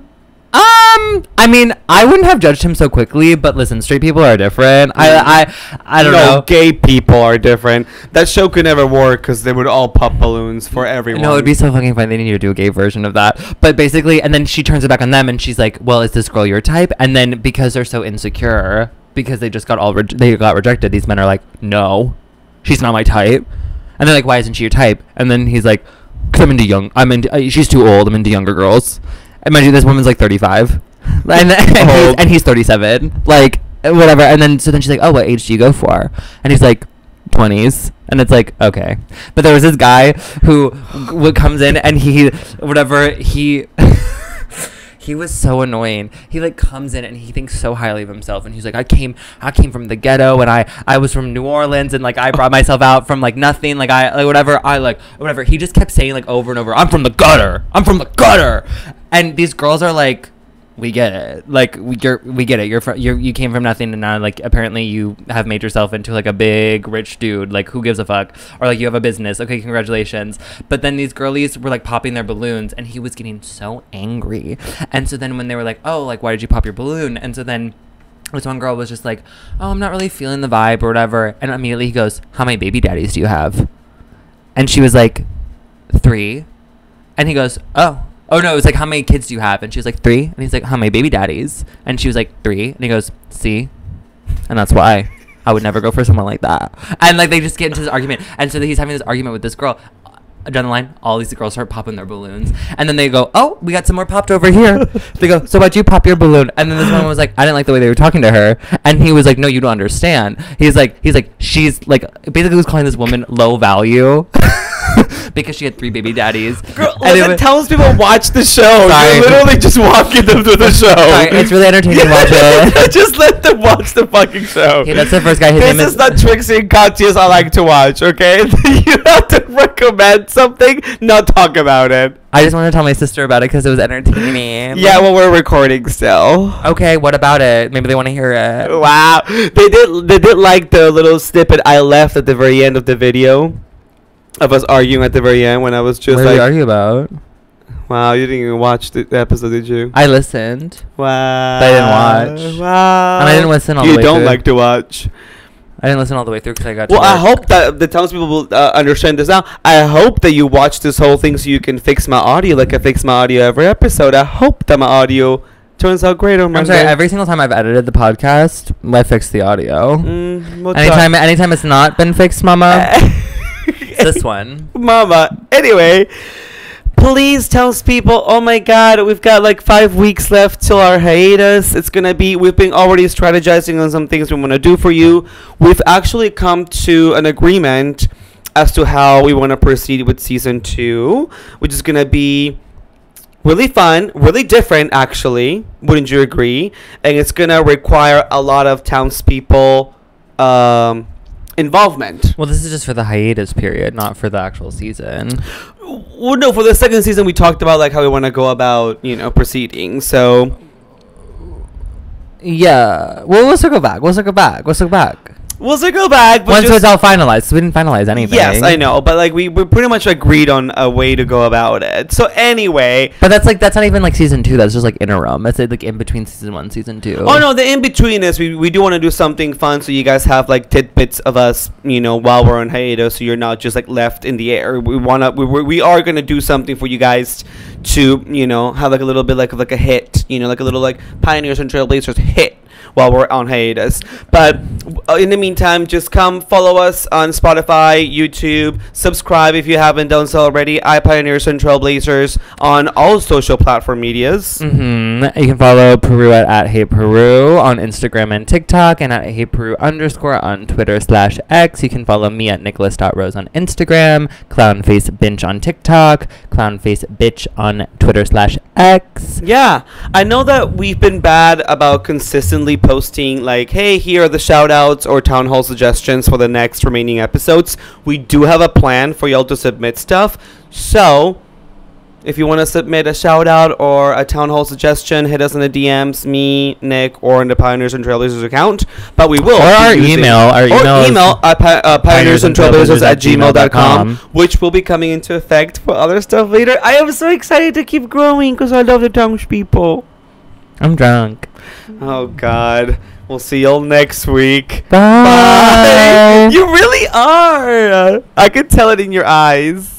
I mean, I wouldn't have judged him so quickly, but listen, straight people are different. I don't know. Gay people are different. That show could never work because they would all pop balloons for everyone. No, it'd be so fucking fun. They need to do a gay version of that. But basically, and then she turns it back on them, and she's like, well, is this girl your type? And then because they're so insecure, because they just got they got rejected. These men are like, no, she's not my type. And they're like, why isn't she your type? And then he's like, because she's too old. I'm into younger girls. And mind you, this woman's like 35. And he's 37. Like, whatever. And then she's like, oh, what age do you go for? And he's like, 20s. And it's like, okay. But there was this guy who comes in and he he was so annoying. He like comes in and he thinks so highly of himself, and he's like, I came from the ghetto, and I was from New Orleans, and like I brought myself out from like nothing, whatever. He just kept saying like over and over, I'm from the gutter. And these girls are like, we get it. Like we get it. You came from nothing, and now like apparently you have made yourself into like a big rich dude. Like who gives a fuck? Or like you have a business. Okay, congratulations. But then these girlies were like popping their balloons, and he was getting so angry. And so then when they were like, oh, like why did you pop your balloon? And so then this one girl was just like, oh, I'm not really feeling the vibe or whatever. And immediately he goes, how many baby daddies do you have? And she was like, 3. And he goes, Oh, no, it was like, how many kids do you have? And she was like, 3. And he's like, how many baby daddies? And she was like, 3. And he goes, see? And that's why I would never go for someone like that. And like they just get into this argument. And so he's having this argument with this girl. Down the line, all these girls start popping their balloons. And then they go, oh, we got some more popped over here. They go, so why'd you pop your balloon? And then this one was like, I didn't like the way they were talking to her. And he was like, no, you don't understand. He's like, she's like, basically was calling this woman low value. Because she had 3 baby daddies. Girl, listen, townspeople watch the show. Sorry. You're literally just walking them through the show. Sorry, it's really entertaining to watch it. Just let them watch the fucking show. Okay, that's the first guy. This is not Trixie and Katya's I like to watch, okay? You have to recommend something, not talk about it. I just wanted to tell my sister about it because it was entertaining. Yeah, well, we're recording still. Okay, what about it? Maybe they want to hear it. Wow. They did like the little snippet I left at the very end of the video. Of us arguing at the very end when I was just what did we argue about? Wow, you didn't even watch the episode, did you? I listened. Wow. But I didn't watch. Wow. And I didn't listen all the way through. You don't like to watch. I didn't listen all the way through because I got Well, I hope that the townspeople will understand this now. I hope that you watch this whole thing so you can fix my audio like I fix my audio every episode. I hope that my audio turns out great on Monday. I'm sorry, every single time I've edited the podcast, I fix the audio. Anytime it's not been fixed, mama. This one, mama. Anyway, please townspeople, oh my god, we've got like 5 weeks left till our hiatus. It's gonna be, we've been already strategizing on some things we want to do for you. We've actually come to an agreement as to how we want to proceed with season 2, which is gonna be really fun, really different actually, wouldn't you agree? And it's gonna require a lot of townspeople involvement. Well, this is just for the hiatus period, not for the actual season. Well, no, for the second season we talked about like how we want to go about, proceeding. So yeah, well, we'll circle back. We'll circle back. But once it's all finalized. We didn't finalize anything. Yes, I know, but like we pretty much agreed on a way to go about it. So anyway, but that's not even like season 2. That's just like interim. That's like in between season 1, season 2. Oh no, the in between is we do want to do something fun, so you guys have like tidbits of us, while we're on hiatus, so you're not just like left in the air. We are gonna do something for you guys to have like a little bit like a hit, like a little like Pioneers and Trailblazers hit while we're on hiatus. But in the meantime, just come follow us on Spotify, YouTube, subscribe if you haven't done so already. Pioneers and Trailblazers on all social platform medias. You can follow Peru at HeyPeru on Instagram and TikTok, and at HeyPeru_ on Twitter/X. You can follow me at Nicholas.Rose on Instagram, ClownfaceBinch on TikTok, ClownfaceBitch on Twitter/X. Yeah, I know that we've been bad about consistently posting like, hey, here are the shout outs or town hall suggestions for the next remaining episodes. We do have a plan for y'all to submit stuff, so if you want to submit a shout out or a town hall suggestion, hit us in the DMs, me, Nick, or in the Pioneers and Trailblazers account. But we will, or our email at pioneersandtrailblazers@gmail.com, which will be coming into effect for other stuff later. I am so excited to keep growing because I love the townspeople. I'm drunk. Oh God. We'll see y'all next week. Bye. You really are. I can tell it in your eyes.